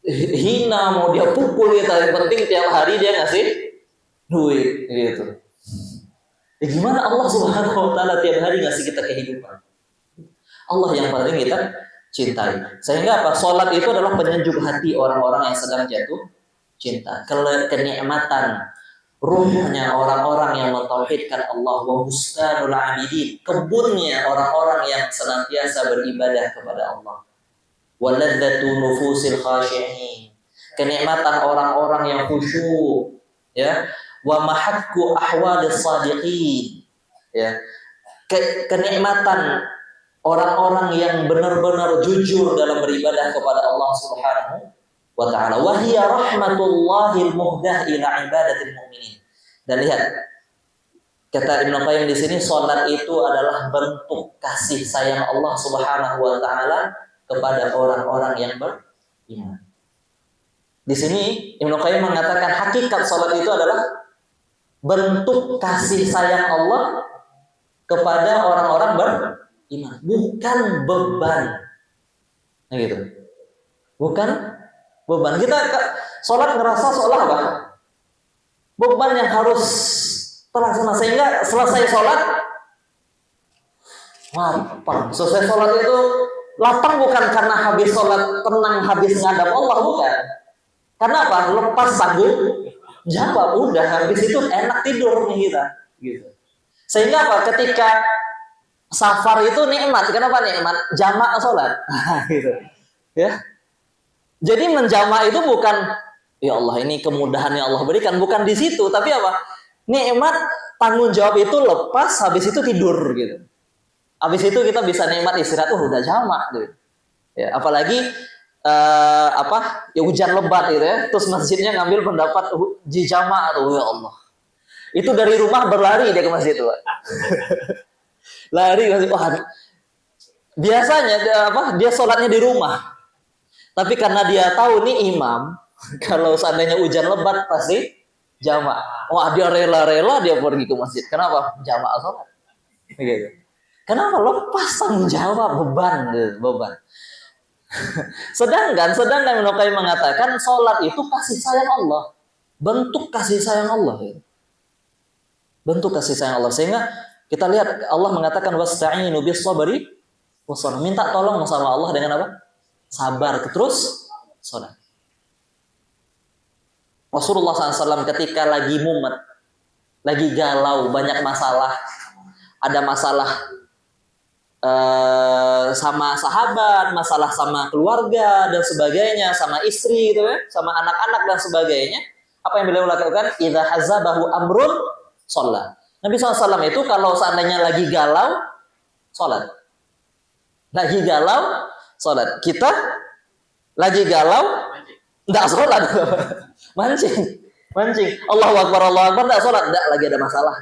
hina, mau dia pukul kita, yang penting tiap hari dia ngasih duit gitu. Ya, gimana Allah Subhanahu wa taala tiap hari ngasih kita kehidupan? Allah yang paling kita cintai. Sehingga apa? Salat itu adalah penyejuk hati orang-orang yang sedang jatuh cinta. Kenikmatan ruhnya orang-orang yang mentauhidkan Allah, wa bustanul abidin, kebunnya orang-orang yang senantiasa beribadah kepada Allah. Wa ladzatu nufusil khashi'in, kenikmatan orang-orang yang khusyuk, ya. Wa mahakku ahwalis sadiqin, ya. Kenikmatan orang-orang yang benar-benar jujur dalam beribadah kepada Allah Subhanahu wa ta'ala. Wa hiya rahmatullahil muhdah ila ibadatil mu'minin. Dan lihat, kata Ibnu Qayyim di sini, salat itu adalah bentuk kasih sayang Allah Subhanahu wa ta'ala kepada orang-orang yang beriman. Di sini Ibnu Qayyim mengatakan hakikat salat itu adalah bentuk kasih sayang Allah kepada orang-orang beriman, bukan beban. Nah gitu. Bukan beban. Kita sholat ngerasa seolah apa? Beban yang harus terlaksana. Sehingga selesai sholat lapang. Selesai sholat itu lapang bukan karena habis sholat tenang, habis ngadap Allah, bukan. Karena apa? Lepas tanggung jawab, udah habis itu enak tidur nih kita. Gitu. Sehingga apa? Ketika safar itu nikmat. Kenapa nikmat? Jamak sholat. Gitu. Ya. Jadi menjamak itu bukan, ya Allah ini kemudahan yang Allah berikan, bukan di situ, tapi apa? Nikmat tanggung jawab itu lepas, habis itu tidur gitu. Habis itu kita bisa nikmat istirahat, udah jamak gitu. Ya, apalagi ya hujan lebat gitu ya, terus masjidnya ngambil pendapat di jamak tuh, ya Allah. Itu dari rumah berlari dia ke masjid tuh. Lari, wah, biasanya dia sholatnya di rumah, tapi karena dia tahu nih imam, kalau seandainya hujan lebat pasti jamak. Wah, dia rela-rela dia pergi ke masjid. Kenapa? Jamak sholat. Gitu. Kenapa? Lepas tanggung jawab, beban. Sedangkan Ibnu Qayyim mengatakan sholat itu kasih sayang Allah, bentuk kasih sayang Allah. Bentuk kasih sayang Allah. Sehingga kita lihat Allah mengatakan wasta'inu bis sabri wassalam. Minta tolong sama Allah dengan apa? Sabar, terus salat. Rasulullah SAW ketika lagi mumet, lagi galau, banyak masalah, ada masalah sama sahabat, masalah sama keluarga dan sebagainya, sama istri gitu ya, sama anak-anak dan sebagainya. Apa yang beliau lakukan? Idza hazabahu amrun sholat. Nabi SAW itu kalau seandainya lagi galau, sholat. Lagi galau, sholat. Kita lagi galau, enggak sholat. Mancing. Allahu Akbar, enggak sholat. Enggak, lagi ada masalah.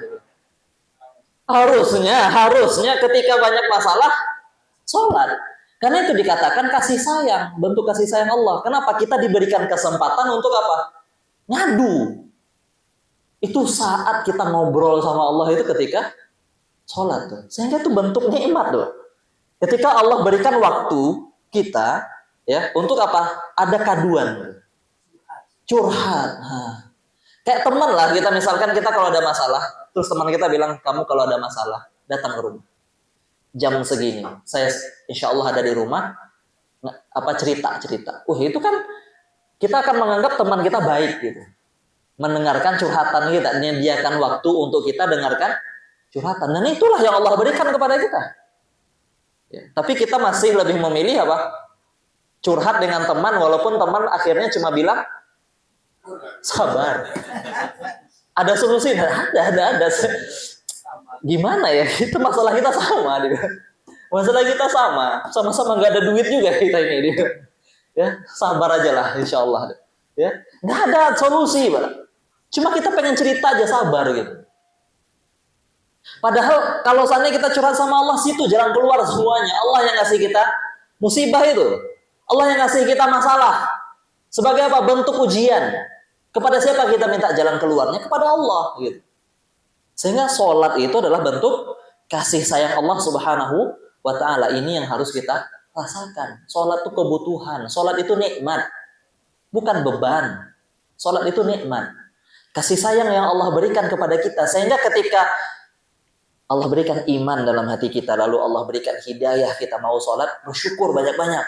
Harusnya ketika banyak masalah, sholat. Karena itu dikatakan kasih sayang, bentuk kasih sayang Allah. Kenapa? Kita diberikan kesempatan untuk apa? Ngadu. Itu saat kita ngobrol sama Allah itu ketika sholat tuh. Sehingga itu bentuk nikmat tuh. Ketika Allah berikan waktu kita ya untuk apa? Ada kaduan. Curhat. Kayak teman lah kita, misalkan kita kalau ada masalah, terus teman kita bilang, kamu kalau ada masalah datang ke rumah. Jam segini, saya insya Allah ada di rumah. Cerita. Itu kan kita akan menganggap teman kita baik gitu. Mendengarkan curhatan kita, menyediakan waktu untuk kita dengarkan curhatan, dan itulah yang Allah berikan kepada kita. Ya, tapi kita masih lebih memilih apa? Curhat dengan teman, walaupun teman akhirnya cuma bilang sabar. Ada solusi? Ada. Gimana ya? Itu masalah kita sama. Masalah kita sama-sama nggak ada duit juga kita ini. Ya, sabar aja lah, insya Allah. Ya, nggak ada solusi, Pak. Cuma kita pengen cerita aja, sabar gitu. Padahal kalau seandainya kita curhat sama Allah, situ jalan keluar semuanya. Allah yang ngasih kita musibah itu. Allah yang ngasih kita masalah. Sebagai apa? Bentuk ujian. Kepada siapa kita minta jalan keluarnya? Kepada Allah. Gitu. Sehingga sholat itu adalah bentuk kasih sayang Allah Subhanahu wa Ta'ala. Ini yang harus kita rasakan. Sholat itu kebutuhan. Sholat itu nikmat. Bukan beban. Sholat itu nikmat. Kasih sayang yang Allah berikan kepada kita. Sehingga ketika Allah berikan iman dalam hati kita, lalu Allah berikan hidayah kita mau sholat, bersyukur banyak-banyak.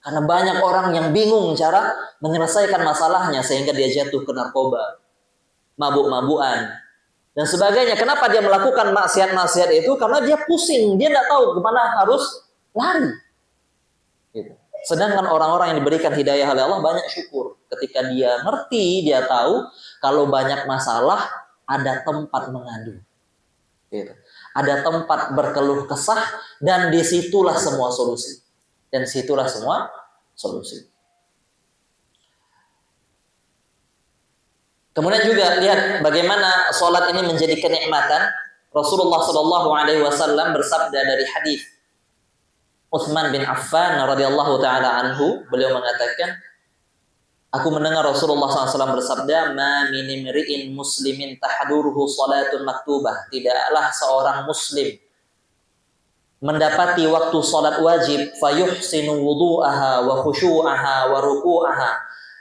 Karena banyak orang yang bingung cara menyelesaikan masalahnya, sehingga dia jatuh ke narkoba, mabuk-mabukan, dan sebagainya. Kenapa dia melakukan maksiat-maksiat itu? Karena dia pusing, dia tidak tahu kemana harus lari. Gitu. Sedangkan orang-orang yang diberikan hidayah oleh Allah banyak syukur. Ketika dia ngerti, dia tahu kalau banyak masalah ada tempat mengadu. Gitu. Ada tempat berkeluh kesah dan disitulah semua solusi. Dan situlah semua solusi. Kemudian juga lihat bagaimana sholat ini menjadi kenikmatan. Rasulullah SAW bersabda dari hadis Utsman bin Affan radhiyallahu taala anhu, beliau mengatakan, aku mendengar Rasulullah SAW bersabda, "Ma min imri'in muslimin tahduruhu salatun maktubah." Tidaklah seorang muslim mendapati waktu salat wajib, fayuhsinu wudu'aha wa khusyu'aha wa ruku'aha.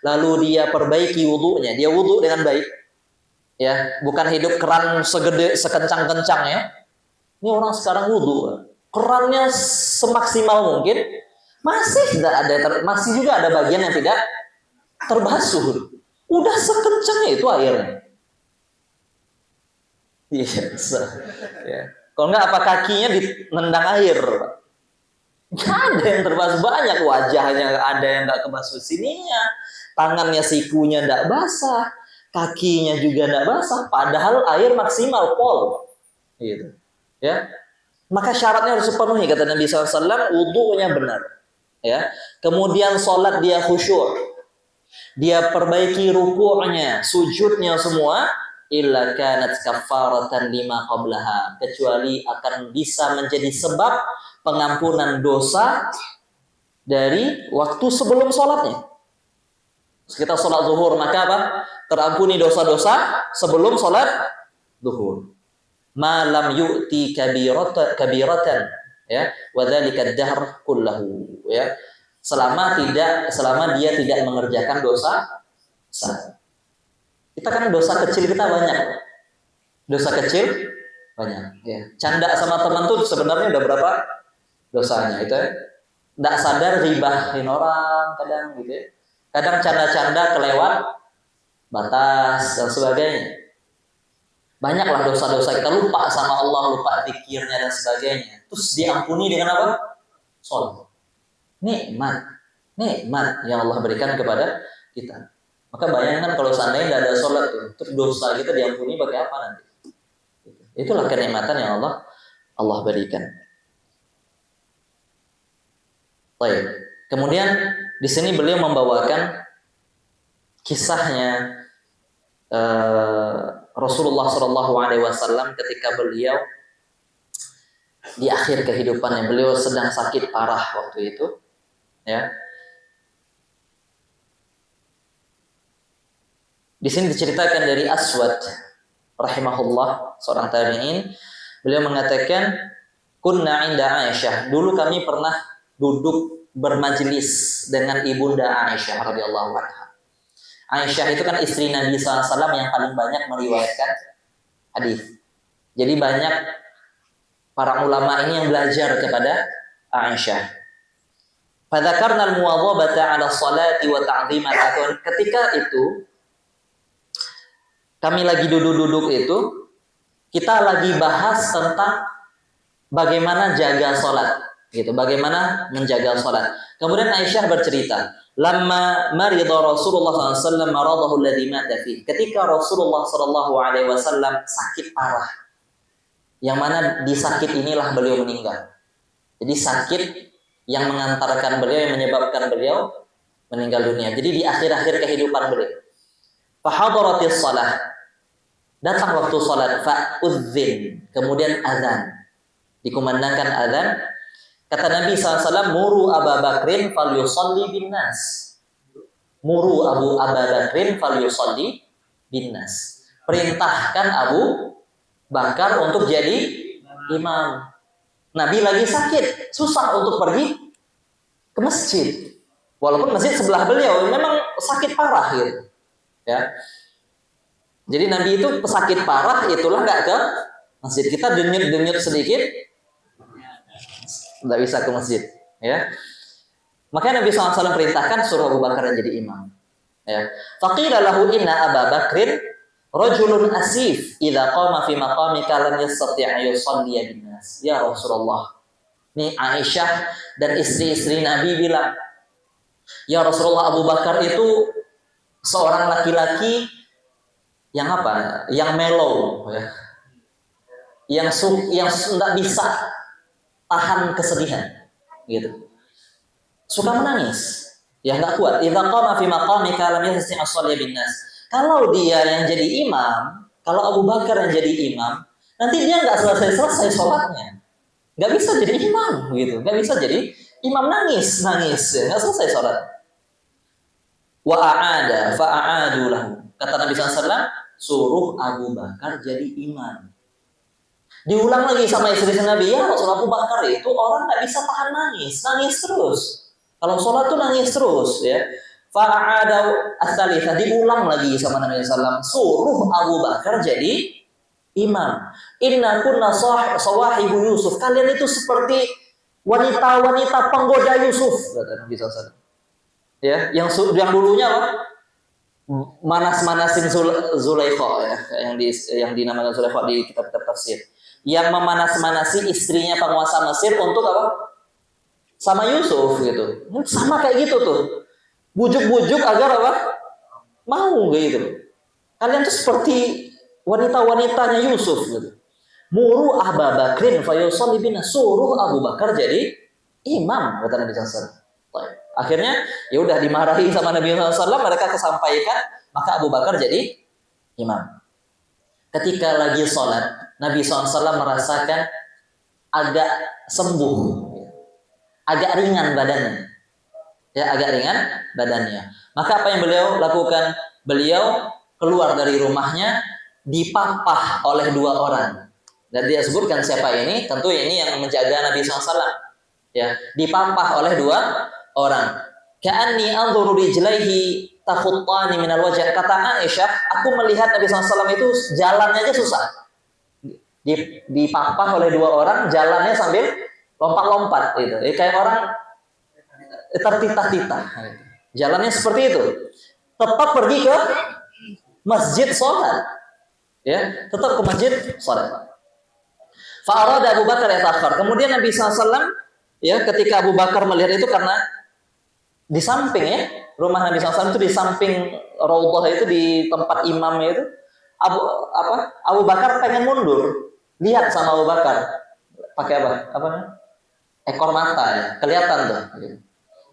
Lalu dia perbaiki wudu'nya, dia wudu dengan baik. Ya, bukan hidup keran segede sekencang-kencang ya. Ini orang sekarang wudu, kerannya semaksimal mungkin, masih juga ada bagian yang tidak terbasuh. Udah sekencangnya itu airnya. Yes. Ya. Kalau enggak apa kakinya ditendang air, Pak. Nggak ada yang terbasuh, banyak wajahnya ada yang enggak kebasuh sininya, tangannya sikunya enggak basah, kakinya juga enggak basah, padahal air maksimal pol. Gitu. Ya. Maka syaratnya harus dipenuhi, kata Nabi SAW, wudunya benar. Ya. Kemudian sholat dia khusyuk. Dia perbaiki ruku'nya, sujudnya semua, illa kanat kafaratan lima qablaha, kecuali akan bisa menjadi sebab pengampunan dosa dari waktu sebelum sholatnya. Kita sholat zuhur, maka apa? Terampuni dosa-dosa sebelum sholat zuhur. Malam yu'ti kabiratan, ya, wa dzalika ad-dahr kullahu, ya. Selama dia tidak mengerjakan dosa besar. Kita kan dosa kecil kita banyak. Dosa kecil banyak, ya. Canda sama teman tuh sebenarnya udah berapa dosanya itu, ya. Nggak sadar ribahin orang kadang gitu, ya. Kadang canda-canda kelewat batas dan sebagainya. Banyaklah dosa-dosa kita, lupa sama Allah, lupa zikirnya dan sebagainya. Terus diampuni dengan apa? Sholat. Nikmat yang Allah berikan kepada kita. Maka bayangkan kalau seandainya tidak ada sholat tuh, terus dosa kita diampuni pakai apa nanti? Itulah kenikmatan yang Allah berikan. Baik. Kemudian di sini beliau membawakan kisahnya Rasulullah SAW ketika beliau di akhir kehidupannya, beliau sedang sakit parah waktu itu, ya. Di sini diceritakan dari Aswad rahimahullah, seorang tabi'in, beliau mengatakan, kunna inda Aisyah, dulu kami pernah duduk bermajlis dengan ibunda Aisyah radhiyallahu anha. Aisyah itu kan istri Nabi SAW yang paling banyak meriwayatkan hadis. Jadi banyak para ulama ini yang belajar kepada Aisyah. Fadzakarna al-muwadhabata 'ala sholati wa ta'dhimaha. Ketika itu kami lagi duduk-duduk itu, kita lagi bahas tentang bagaimana jaga sholat, gitu. Bagaimana menjaga sholat. Kemudian Aisyah bercerita, lamma marida Rasulullah SAW maradahu alladhi mata fi. Ketika Rasulullah SAW sakit parah, yang mana di sakit inilah beliau meninggal. Jadi sakit yang mengantarkan beliau, yang menyebabkan beliau meninggal dunia. Jadi di akhir-akhir kehidupan beliau. Fahadaratis shalah. Datang waktu salat, fa'udzin, kemudian azan. Dikumandangkan azan. Kata Nabi SAW, muru Abu Bakrin falyusalli bin nas. Muru Abu Bakrin falyusalli bin nas. Perintahkan Abu Bakar untuk jadi imam. Nabi lagi sakit, susah untuk pergi ke masjid. Walaupun masjid sebelah beliau memang sakit parah gitu. Ya. Jadi Nabi itu pesakit parah, itulah nggak ke masjid. Kita denyut-denyut sedikit, nggak bisa ke masjid. Ya. Makanya Nabi SAW perintahkan suruh Abu Bakar jadi imam. Ya. Faqila lahu inna Abu Bakrin rajulun asif idza qama fi maqamika lam yastati' yusalli bin nas. Ya Rasulullah. Ini Aisyah dan istri-istri Nabi bilang, ya Rasulullah, Abu Bakar itu seorang laki-laki yang apa? Yang mellow, ya. Yang tidak bisa tahan kesedihan, gitu. Suka menangis, ya nggak kuat. Idza qama fi maqamika lam yastati' yusalli bin nas. Kalau dia yang jadi imam, kalau Abu Bakar yang jadi imam, nanti dia nggak selesai sholatnya, nggak bisa jadi imam, gitu. Nggak bisa jadi imam, nangis, ya, nggak selesai sholat. Wa a'ada fa'a'adu lahu. Kata Nabi SAW, suruh Abu Bakar jadi imam. Diulang lagi sama istri Nabi, ya Rasul, Abu Bakar itu orang nggak bisa tahan nangis terus. Kalau sholat tuh nangis terus, ya. Fa'adau as-salitsah, diulang lagi sama Nabi SAW, suruh Abu Bakar jadi imam. Inna kunna sawahibu Yusuf, kalian itu seperti wanita-wanita penggoda Yusuf, kata Nabi SAW. Ya, yang dulunya apa? Manas-manasin Zulaikha, ya, yang dinamakan Zulaikha di kitab-kitab tafsir. Yang memanas-manasi istrinya penguasa Mesir untuk apa? Sama Yusuf gitu. Sama kayak gitu tuh. Bujuk-bujuk agar apa? Mau gitu. Kalian tuh seperti wanita-wanitanya Yusuf gitu. Muru Abu Bakrin fayusalli bina, suruh Abu Bakar jadi imam, kata Nabi SAW. Akhirnya ya udah dimarahi sama Nabi SAW, mereka kesampaikan, maka Abu Bakar jadi imam. Ketika lagi sholat, Nabi SAW merasakan agak sembuh, agak ringan badannya. Ya, agak ringan badannya. Maka apa yang beliau lakukan? Beliau keluar dari rumahnya dipapah oleh 2 orang. Dan dia sebutkan siapa ini? Tentu ini yang menjaga Nabi SAW. Ya, dipapah oleh 2 orang. Ka'anni anzuru rijlaihi takhuttani minal wajh. Kata Aisyah, aku melihat Nabi SAW itu jalannya aja susah. Dipapah oleh 2 orang, jalannya sambil lompat-lompat gitu. Kayak orang tertitah-titah. Jalannya seperti itu. Tetap pergi ke masjid sholat. Ya, tetap ke masjid sholat. Fa'arada Abu Bakar yatakhar. Kemudian Nabi SAW, ya, ketika Abu Bakar melihat itu, karena di samping, ya, rumah Nabi SAW itu di samping Raudhah itu, di tempat imamnya itu, Abu Bakar pengen mundur. Lihat sama Abu Bakar pakai apa? Ekor mata, ya, kelihatan tuh.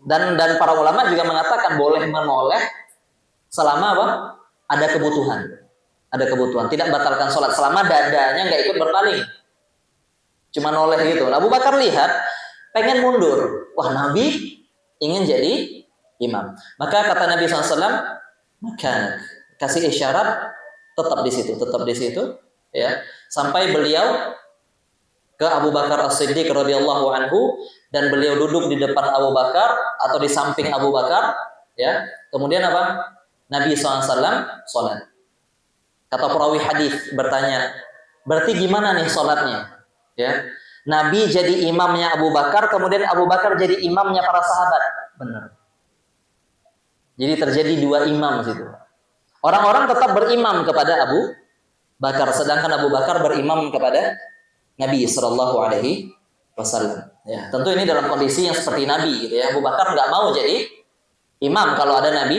Dan para ulama juga mengatakan boleh menoleh selama apa? Ada kebutuhan. Tidak batalkan sholat selama dadanya nggak ikut berpaling. Cuma noleh gitu. Abu Bakar lihat, pengen mundur. Wah, Nabi ingin jadi imam. Maka kata Nabi SAW, maka kasih isyarat, tetap di situ, ya, sampai beliau ke Abu Bakar As-Siddiq radhiyallahu anhu, dan beliau duduk di depan Abu Bakar atau di samping Abu Bakar, ya. Kemudian apa? Nabi SAW sholat. Kata perawi hadis bertanya, berarti gimana nih sholatnya? Ya, Nabi jadi imamnya Abu Bakar, kemudian Abu Bakar jadi imamnya para sahabat. Benar. Jadi terjadi 2 imam situ. Orang-orang tetap berimam kepada Abu Bakar, sedangkan Abu Bakar berimam kepada Nabi Sallallahu Alaihi Wasallam. Ya, tentu ini dalam kondisi yang seperti Nabi, gitu ya. Abu Bakar nggak mau jadi imam kalau ada Nabi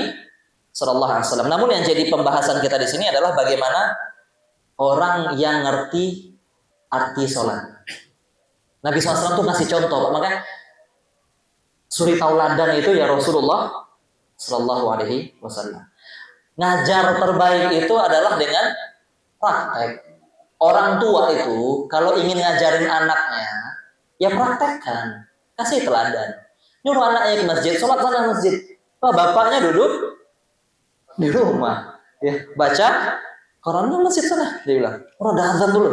Sallallahu Alaihi Wasallam. Namun yang jadi pembahasan kita di sini adalah bagaimana orang yang ngerti arti sholat. Nabi SAW tuh ngasih contoh, maka suri tauladan itu ya Rasulullah Shallallahu Alaihi Wasallam. Ngajar terbaik itu adalah dengan praktek. Orang tua itu kalau ingin ngajarin anaknya, ya praktekkan, kasih teladan. Nyuruh anaknya ke masjid, sholat sana masjid. Oh, bapaknya duduk di rumah, ya baca Qurannya masjid sana. Dia bilang, oh udah azan dulu.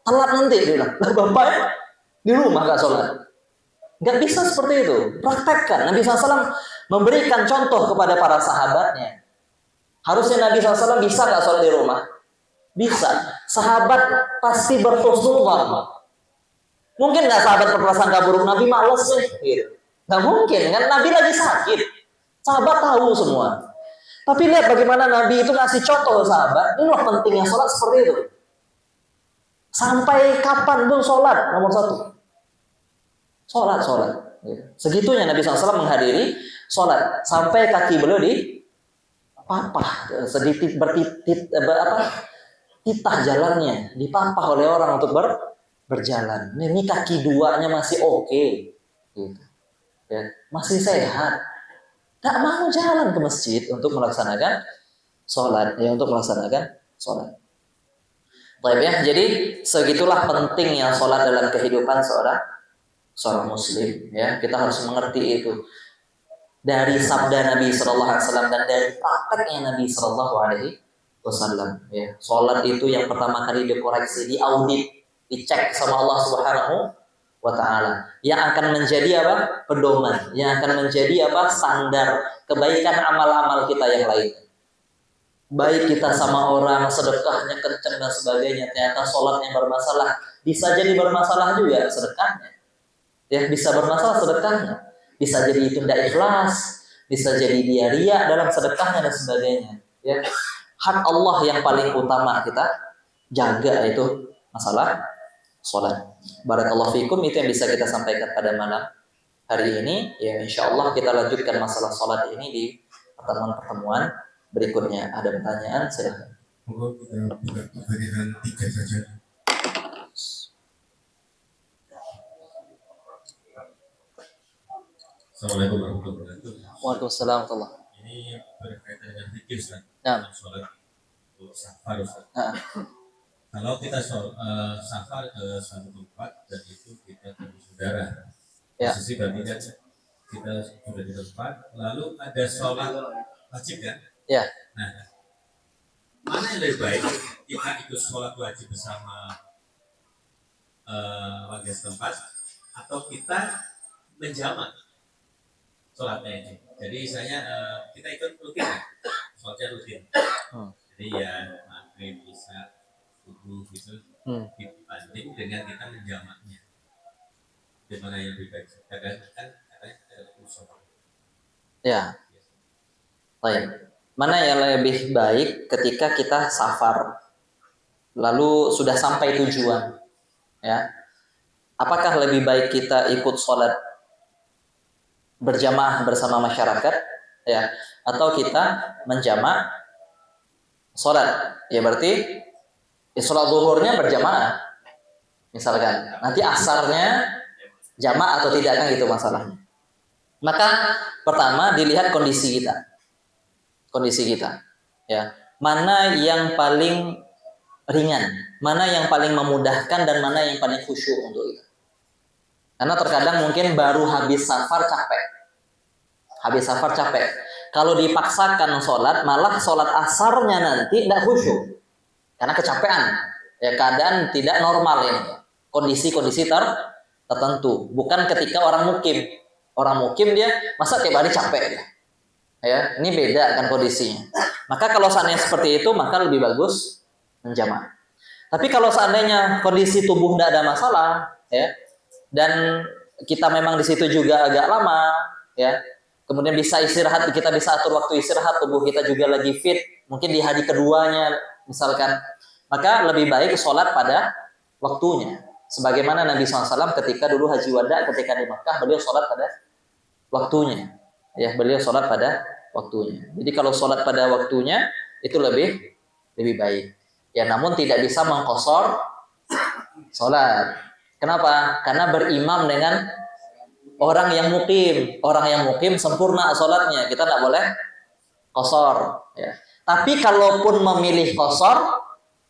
Telat nanti, dia bilang. Lah bapaknya di rumah nggak sholat. Nggak bisa seperti itu. Praktekkan. Nabi SAW memberikan contoh kepada para sahabatnya. Harusnya Nabi SAW bisa nggak sholat di rumah? Bisa. Sahabat pasti berhusnudzon. Mungkin nggak sahabat berprasangka buruk, Nabi males nih. Gitu. Nggak mungkin, kan Nabi lagi sakit. Sahabat tahu semua. Tapi lihat bagaimana Nabi itu ngasih contoh ke sahabat. Ini loh pentingnya sholat seperti itu. Sampai kapan pun sholat, nomor satu. Sholat. Segitunya Nabi SAW menghadiri sholat. Sampai kaki beliau di papah, sedikit titah jalannya, dipapah oleh orang untuk berjalan. Ini kaki duanya masih oke, gitu. Ya, masih sehat. Gak mau jalan ke masjid untuk melaksanakan sholat, ya untuk melaksanakan sholat. Baik ya, jadi segitulah pentingnya sholat dalam kehidupan seorang muslim. Ya, kita harus mengerti itu dari sabda Nabi Shallallahu Alaihi Wasallam dan dari prakteknya Nabi Shallallahu Alaihi Wasallam. Ya, sholat itu yang pertama kali dikoreksi, diaudit, dicek sama Allah Subhanahu wa Ta'ala, yang akan menjadi apa? Pedoman, yang akan menjadi apa? Standar kebaikan amal-amal kita yang lain. Baik kita sama orang, sedekahnya kenceng dan sebagainya, ternyata sholatnya bermasalah, bisa jadi bermasalah juga sedekahnya. Ya, bisa bermasalah sedekahnya, bisa jadi itu tidak ikhlas, bisa jadi dia riya dalam sedekahnya dan sebagainya. Ya, hak Allah yang paling utama kita jaga itu masalah sholat. Barakallahu fikum, itu yang bisa kita sampaikan pada malam hari ini. Ya, insya Allah kita lanjutkan masalah sholat ini di pertemuan-pertemuan berikutnya. Ada pertanyaan? Silahkan. Monggo kita buka pertanyaan 3 saja. Assalamualaikum warahmatullahi wabarakatuh. Waalaikumsalam warahmatullahi. Ini berkaitan dengan fikih Ustaz. Nah. Sholat safar Ustaz. Nah. Kalau kita safar ke suatu tempat dan itu kita ketemu saudara, ya. Posisi berarti kan kita sudah di tempat, lalu ada sholat wajib kan? Ya. Nah, mana yang lebih baik kita ikut sholat wajib bersama warga setempat atau kita menjamak sholatnya ini? Jadi misalnya kita ikut rutin ya, sholatnya rutin. Jadi ya maghrib, isya, subuh gitu, dibanding dengan kita menjamaknya. Gimana yang lebih baik? Kadang kan katanya sholat. Ya. Baik. Mana yang lebih baik ketika kita safar, lalu sudah sampai tujuan, ya? Apakah lebih baik kita ikut sholat berjamaah bersama masyarakat, ya, atau kita menjamak sholat? Ya berarti sholat zuhurnya berjamaah, misalkan. Nanti asarnya jamaah atau tidak, kan gitu masalahnya. Maka pertama dilihat kondisi kita, ya, mana yang paling ringan, mana yang paling memudahkan, dan mana yang paling khusyuk untuk itu. Karena terkadang mungkin baru habis safar capek. Kalau dipaksakan sholat, malah sholat asarnya nanti tidak khusyuk karena kecapean, ya, keadaan tidak normal ini, kondisi-kondisi tertentu. Bukan ketika orang mukim dia masa tiap hari capek dia. Ya, ini beda kan kondisinya. Maka kalau seandainya seperti itu, maka lebih bagus menjamak. Tapi kalau seandainya kondisi tubuh tidak ada masalah, ya, dan kita memang di situ juga agak lama, ya, kemudian bisa istirahat, kita bisa atur waktu istirahat, tubuh kita juga lagi fit, mungkin di hari keduanya misalkan, maka lebih baik sholat pada waktunya. Sebagaimana Nabi SAW ketika dulu haji wada, ketika di Makkah, beliau sholat pada waktunya. Ya, beliau sholat pada waktunya. Jadi kalau sholat pada waktunya itu lebih baik. Ya, namun tidak bisa mengqashar sholat. Kenapa? Karena berimam dengan orang yang mukim. Orang yang mukim sempurna sholatnya. Kita tidak boleh qasar. Ya. Tapi kalaupun memilih qasar,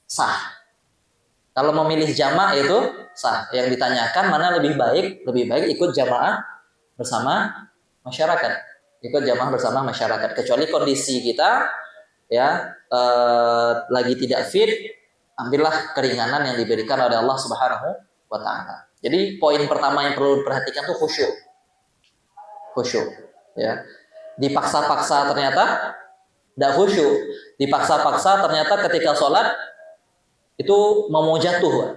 sah. Kalau memilih jamaah itu sah. Yang ditanyakan mana lebih baik? Lebih baik ikut jamaah bersama masyarakat. Ikut jamaah bersama masyarakat. Kecuali kondisi kita ya lagi tidak fit, ambillah keringanan yang diberikan oleh Allah Subhanahu wa taala. Jadi poin pertama yang perlu diperhatikan tuh khusyuk. Khusyuk, ya. Dipaksa-paksa ternyata tidak khusyuk. Dipaksa-paksa ternyata ketika sholat itu mau jatuh.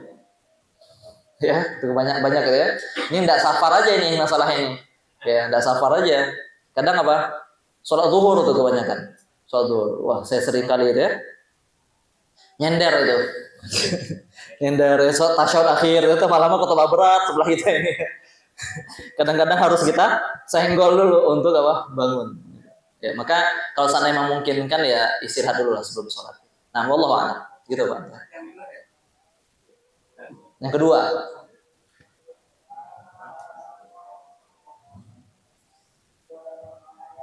Ya, itu banyak ya. Ini tidak safar aja ini masalah ini. Ya, tidak safar aja. Kadang apa? Sholat zuhur tuh kebanyakan. Sholat zuhur. Wah, saya sering kali itu ya. Nyender itu. Nyender tasyahud akhir itu malah khutbah berat sebelah kita ini. Kadang-kadang harus kita senggol dulu untuk apa? Bangun. Ya, maka kalau seandainya memungkinkan ya istirahat dulu lah sebelum sholat. Nah, wallahu a'lam. Gitu, Pak. Yang kedua,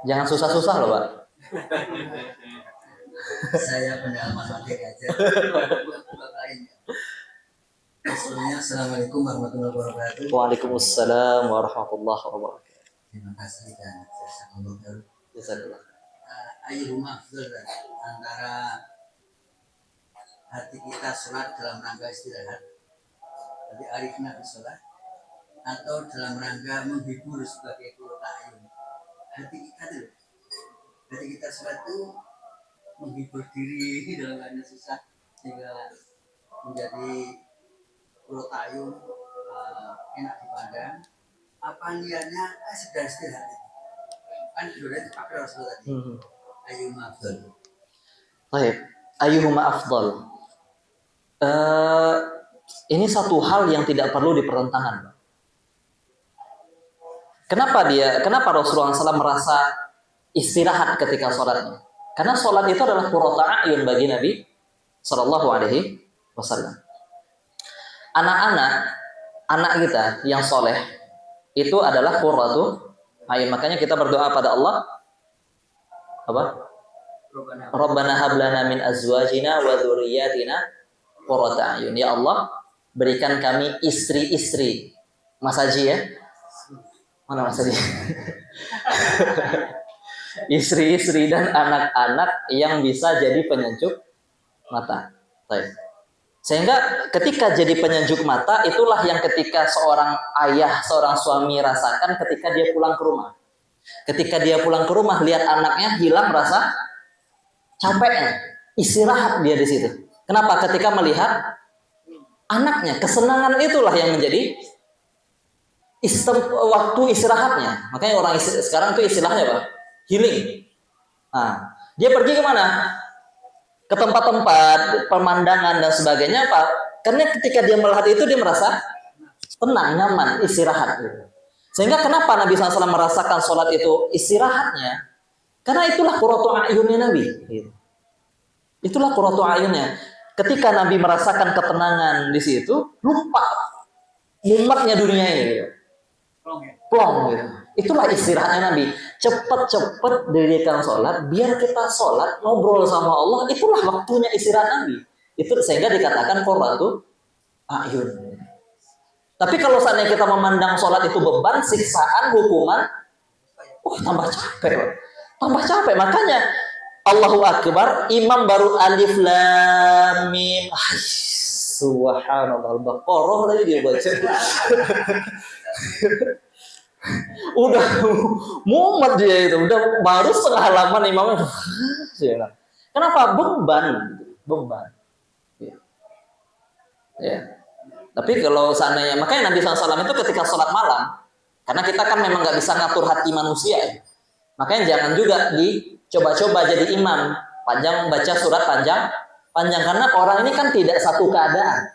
jangan susah-susah loh, Pak. Saya pendalaman materi aja. Sebelumnya, Assalamualaikum warahmatullahi wabarakatuh. Waalaikumsalam warahmatullahi wabarakatuh. Terima kasih dan jazakallahu. Jazakallah. Ayyuhuma afdal antara hati kita sholat dalam rangka istirahat, jadi arifna sholat, atau dalam rangka menghibur sebagai qurratu a'yun. Hati kita sholat itu menghibur diri dalam keadaan susah sehingga menjadi qurratu a'yun, enak dipandang. Apa niatnya? Sudah istirahat. Kan sudah dipakai Rasul tadi. Ayyuhuma afdal. Baik, ayyuhuma afdal. Ini satu hal yang tidak perlu dipertentangkan. Kenapa Rasulullah SAW merasa istirahat ketika sholatnya? Karena sholat itu adalah qurratu a'yun bagi Nabi Sallallahu Alaihi Wasallam. Anak kita yang soleh itu adalah qurratu a'yun. Makanya kita berdoa pada Allah apa? Rabbana hab lana min azwajina wa dzurriyyatina qurrata a'yun. Ya Allah, berikan kami istri-istri. Mas Haji ya? Mana Mas Haji? Istri-istri dan anak-anak yang bisa jadi penyejuk mata. Baik. Sehingga ketika jadi penyejuk mata, itulah yang ketika seorang ayah, seorang suami rasakan ketika dia pulang ke rumah. Ketika dia pulang ke rumah, lihat anaknya hilang rasa capeknya, istirahat dia di situ. Kenapa? Ketika melihat anaknya, kesenangan itulah yang menjadi waktu istirahatnya. Makanya orang sekarang itu istilahnya apa? Healing. Nah, dia pergi kemana? Ke tempat-tempat pemandangan dan sebagainya, Pak. Karena ketika dia melihat itu dia merasa tenang, nyaman, istirahat. Sehingga kenapa Nabi SAW merasakan sholat itu istirahatnya? Karena itulah qurratu a'yunnya Nabi. Itulah qurratu a'yunnya. Ketika Nabi merasakan ketenangan di situ, lupa mumetnya dunia ini. Plong gitu. Itulah istirahatnya Nabi. Cepat-cepat dirikan sholat, biar kita sholat, ngobrol sama Allah. Itulah waktunya istirahat Nabi. Itu sehingga dikatakan qurratu a'yun. Tapi kalau seandainya kita memandang sholat itu beban, siksaan, hukuman, tambah capek. Tambah capek. Makanya Allahu Akbar, imam baru alif lam mim. Subhanallah, Al-Baqarah tadi dia baca. Udah mumet dia itu, udah baru setengah halaman imamnya. Kenapa? Beban. Ya. Tapi kalau seandainya, makanya Nabi SAW itu ketika sholat malam, karena kita kan memang nggak bisa ngatur hati manusia, ya. Makanya jangan juga dicoba-coba jadi imam panjang, baca surat panjang, karena orang ini kan tidak satu keadaan.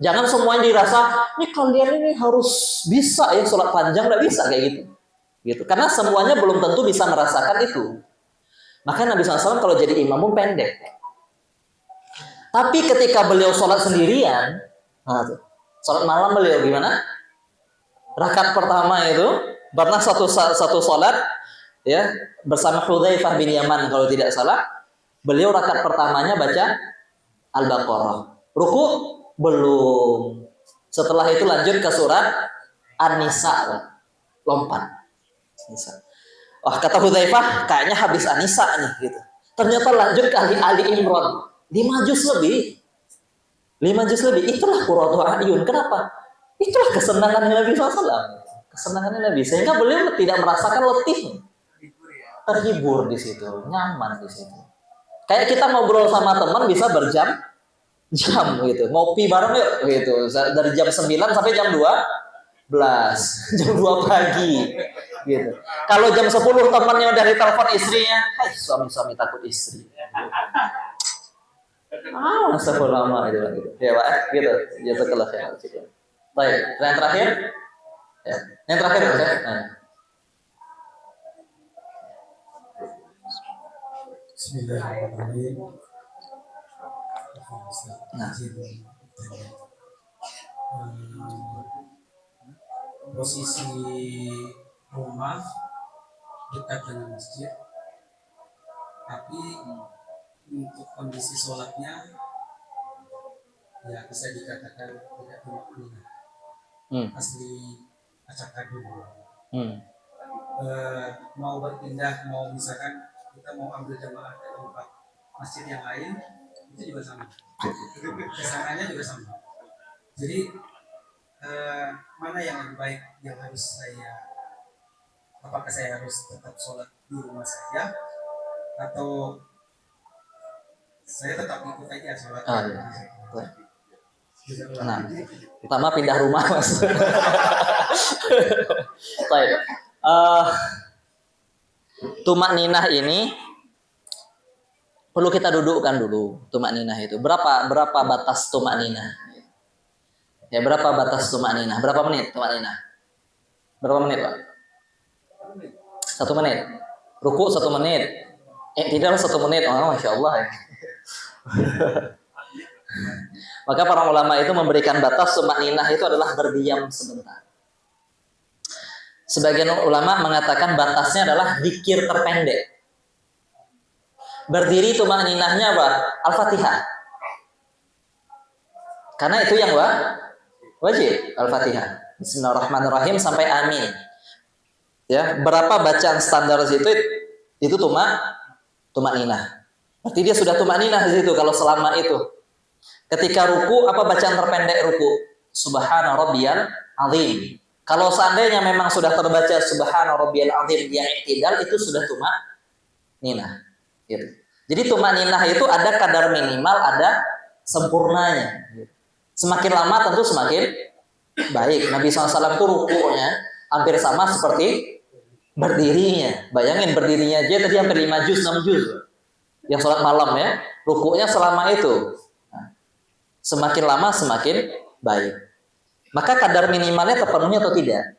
Jangan semuanya dirasa, ini kalian ini harus bisa ya sholat panjang, nggak bisa kayak gitu. Karena semuanya belum tentu bisa merasakan itu. Makanya Nabi SAW kalau jadi imam pun pendek. Tapi ketika beliau sholat sendirian, Salat malam beliau gimana? Rakaat pertama itu pernah satu salat ya bersama Hudzaifah bin Yaman kalau tidak salah. Beliau rakaat pertamanya baca Al-Baqarah. Ruku belum. Setelah itu lanjut ke surat An-Nisa. Lompat. Nisa. Wah, kata Hudzaifah, kayaknya habis An-Nisa nih gitu. Ternyata lanjut ke Ali Imran. 5 juz lebih. 5 juz lebih. Itulah qurratu a'yun. Kenapa? Itulah kesenangan Nabi SAW. Kesenangan Nabi. Sehingga beliau tidak merasakan letih. Terhibur di situ, nyaman di situ. Kayak kita ngobrol sama teman bisa berjam-jam gitu. Ngopi bareng yuk gitu. Dari jam 9 sampai jam 12. Jam 2 pagi gitu. Kalau jam 10 temannya dari telepon istrinya, "Hai, suami-suami takut istri." Masa lama itu gitu. Ya, Pak, gitu. Jazakallah khair. Baik, yang terakhir. Ya. Yang terakhir ya. Bismillahirrahmanirrahim. Posisi rumah dekat dengan masjid, tapi untuk kondisi sholatnya ya bisa dikatakan tidak tumak-ninah. Asli acak adul. Mau berpindah, mau misalkan kita mau ambil jamaah ke tempat masjid yang lain, itu juga sama. Kesananya juga sama. Jadi mana yang lebih baik yang harus apakah saya harus tetap sholat di rumah saja atau saya tetap ikut aja sholat? Nah, pertama pindah rumah, Mas. Baik. Tumak ninah ini perlu kita dudukkan dulu. Tumak ninah itu berapa batas tumak ninah? Ya, berapa batas tumak ninah? Berapa menit tumak ninah? Berapa menit, Pak? 1 menit. Ruku 1 menit. Tidak 1 menit. Oh, Masya Allah ya. Maka para ulama itu memberikan batas tumak ninah itu adalah berdiam sebentar. Sebagian ulama mengatakan batasnya adalah zikir terpendek. Berdiri tumak ninahnya apa? Al-Fatihah. Karena itu yang wajib, Al-Fatihah. Bismillahirrahmanirrahim sampai amin. Ya, berapa bacaan standar itu tumak ninah. Berarti dia sudah tumak ninah di situ kalau selama itu. Ketika ruku, apa bacaan terpendek ruku? Subhana rabbiyal azim. Kalau seandainya memang sudah terbaca Subhana rabbiyal azim dia i'tidal, itu sudah tumak ninah. Gitu. Jadi tumak ninah itu ada kadar minimal, ada sempurnanya. Semakin lama tentu semakin baik. Nabi SAW itu rukunya hampir sama seperti berdirinya. Bayangin berdirinya aja tadi hampir 5 juz, 6 juz. Yang sholat malam ya, rukunya selama itu. Semakin lama semakin baik. Maka kadar minimalnya terpenuhi atau tidak?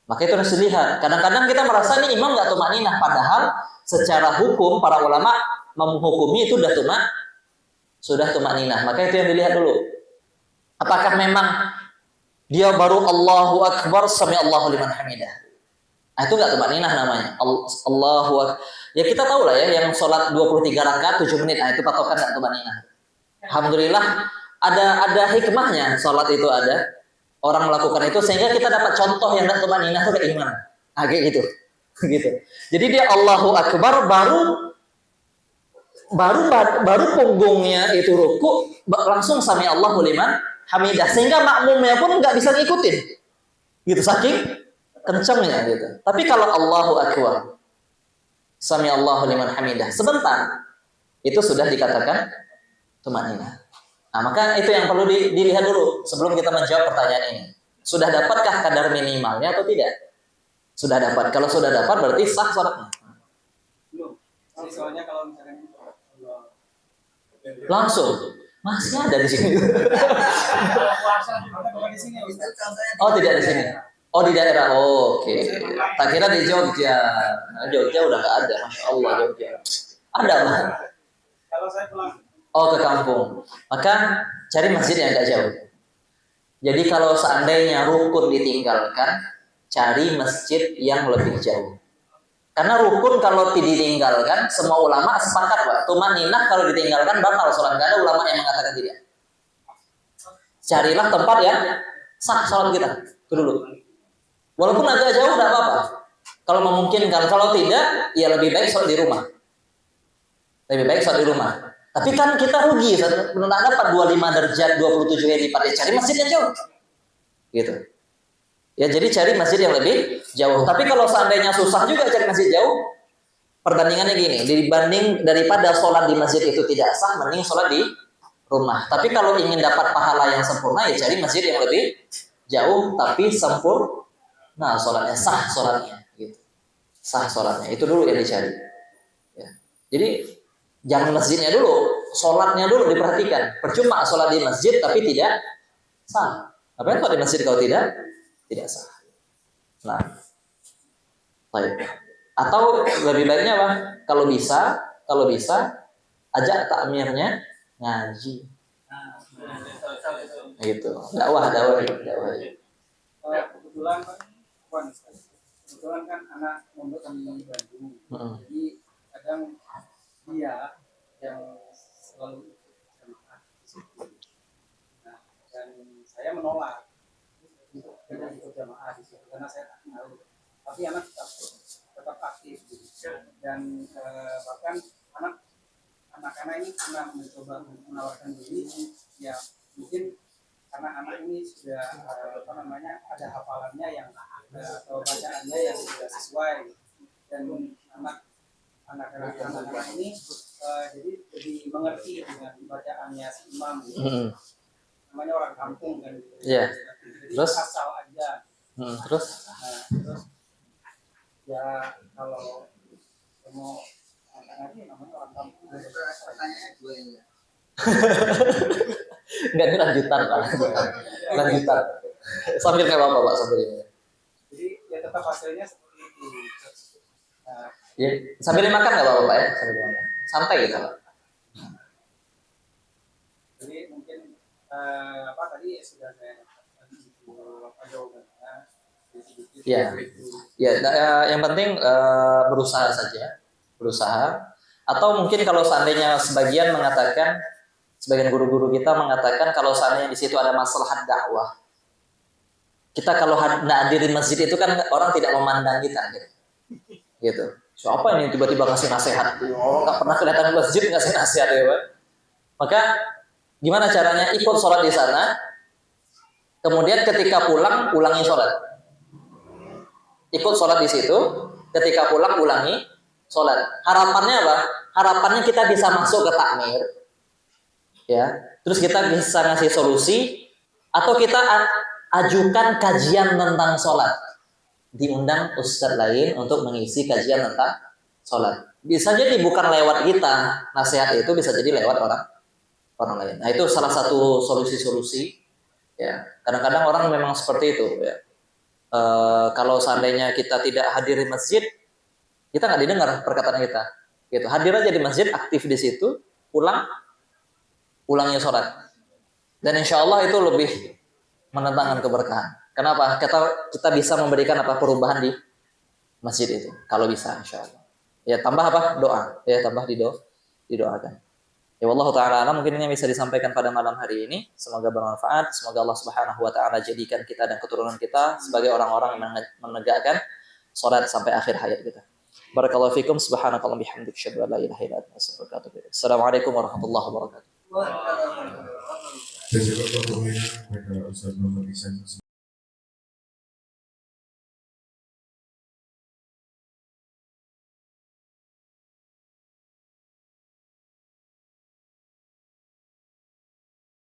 Maka itu harus dilihat. Kadang-kadang kita merasa ini imam nggak tumakninah, padahal secara hukum para ulama menghukumi itu sudah tumakninah. Maka itu yang dilihat dulu. Apakah memang dia baru Allahu Akbar sami Allahu liman hamidah? Nah, itu nggak tumakninah namanya. Allahu Akbar. Ya kita tahu lah ya, yang sholat 23 rakaat 7 menit, nah itu patokan nggak tumakninah. Alhamdulillah ada hikmahnya sholat itu ada orang melakukan itu sehingga kita dapat contoh yang nggak tumakninah itu kayak gimana. Nah, kayak gitu. Gitu. Jadi dia Allahu Akbar baru punggungnya itu ruku langsung sami Allahu liman hamidah sehingga makmumnya pun nggak bisa ngikutin. Gitu saking kencangnya gitu. Tapi kalau Allahu Akbar sami Allahu liman hamidah sebentar itu sudah dikatakan tumakninah. Nah, maka itu yang perlu dilihat dulu sebelum kita menjawab pertanyaan ini. Sudah dapatkah kadar minimalnya atau tidak? Sudah dapat. Kalau sudah dapat berarti sah sholatnya. Belum. Soalnya kalau misalkan Langsung masih ada di sini. Oh, tidak di sini. Oh, di daerah. Oh, oke. Tak kira di Jogja. Nah, Jogja udah nggak ada. Masya Allah Jogja. Ada lah. kalau saya pulang Oh, ke kampung. Maka cari masjid yang agak jauh. Jadi kalau seandainya rukun ditinggalkan, cari masjid yang lebih jauh. Karena rukun kalau ditinggalkan, semua ulama sepakat, Pak. Tumaninah kalau ditinggalkan batal sholat. Gak ada ulama yang mengatakan tidak. Carilah tempat yang sah sholat kita. Itu dulu. Walaupun agak jauh, tidak apa-apa. Kalau memungkinkan, kalau tidak, ya lebih baik sholat di rumah. Lebih baik sholat di rumah. Tapi kan kita rugi, menurut dapat 25 derajat, 27 yang lipat. Ya cari masjid yang jauh. Gitu. Ya jadi cari masjid yang lebih jauh. Tapi kalau seandainya susah juga cari masjid jauh, perbandingannya gini, dibanding daripada sholat di masjid itu tidak sah, mending sholat di rumah. Tapi kalau ingin dapat pahala yang sempurna, ya cari masjid yang lebih jauh, tapi sempurna sholatnya, sah sholatnya. Gitu. Sah sholatnya, itu dulu yang dicari. Ya. Jadi jangan masjidnya dulu, sholatnya dulu diperhatikan. Percuma sholat di masjid tapi tidak sah. Apa yang sholat di masjid kalau tidak sah. Nah, baik. Atau lebih baiknya apa? Kalau bisa, ajak takmirnya ngaji. Gitu. Dakwah. Kebetulan kan anak mondok kami di Bandung. Jadi kadang dia yang selalu jamaah di situ. Nah, dan saya menolak untuk tidak ikut jamaah di situ karena saya tak tahu. Tapi anak tetap aktif gitu. Dan bahkan anak-anak ini pernah mencoba menawarkan diri, ya mungkin karena anak ini sudah ada hafalannya yang atau bacaannya yang sudah sesuai, dan anak-anak ini jadi lebih mengerti dengan bacaannya si imam gitu. Namanya orang kampung kan gitu. Iya. Terus asal aja. Terus ya kalau mau ngaji namanya orang kampung. Pertanyaannya dua ini. Enggak, ini lanjutan. Sambil kayak apa Pak sambil ini. Jadi ya tetap hasilnya seperti itu. Ya, sambil makan nggak apa-apa ya, sambil makan. Santai gitu Pak. Jadi mungkin tadi sudah saya jawabannya. Ya, yang penting berusaha saja, Atau mungkin kalau seandainya sebagian guru-guru kita mengatakan kalau seandainya di situ ada masalah dakwah, kita kalau hadir di masjid itu kan orang tidak memandang kita, gitu. Siapa ini tiba-tiba ngasih nasihat? Orang nggak pernah kelihatan di masjid ngasih nasihat ya, Pak. Maka gimana caranya? Ikut sholat di sana, kemudian ketika pulang ulangi sholat. Ikut sholat di situ, ketika pulang ulangi sholat. Harapannya apa? Harapannya kita bisa masuk ke takmir, ya. Terus kita bisa ngasih solusi, atau kita ajukan kajian tentang sholat. Diundang ustadz lain untuk mengisi kajian tentang sholat. Bisa jadi bukan lewat kita, nasihat itu bisa jadi lewat orang lain. Nah itu salah satu solusi-solusi. Ya, kadang-kadang orang memang seperti itu. Ya. Kalau seandainya kita tidak hadir di masjid, kita nggak didengar perkataan kita. Gitu. Hadir aja di masjid, aktif di situ, ulangi sholat. Dan insya Allah itu lebih mendatangkan keberkahan. Kenapa? Kita bisa memberikan perubahan di masjid itu. Kalau bisa, insya Allah. Ya tambah doa. Ya tambah didoakan. Ya wallahu ta'ala alam, mungkin ini yang bisa disampaikan pada malam hari ini. Semoga bermanfaat. Semoga Allah Subhanahu wa ta'ala jadikan kita dan keturunan kita sebagai orang-orang yang menegakkan salat sampai akhir hayat kita. Barakallahu fikum, subhanakallah bihamdik, asyhadu an la ilaha illa anta, astaghfiruka wa atubu ilaik. Assalamualaikum warahmatullahi wabarakatuh. Jazakallahu khairan kepada Ustaz Muhammad Ihsan.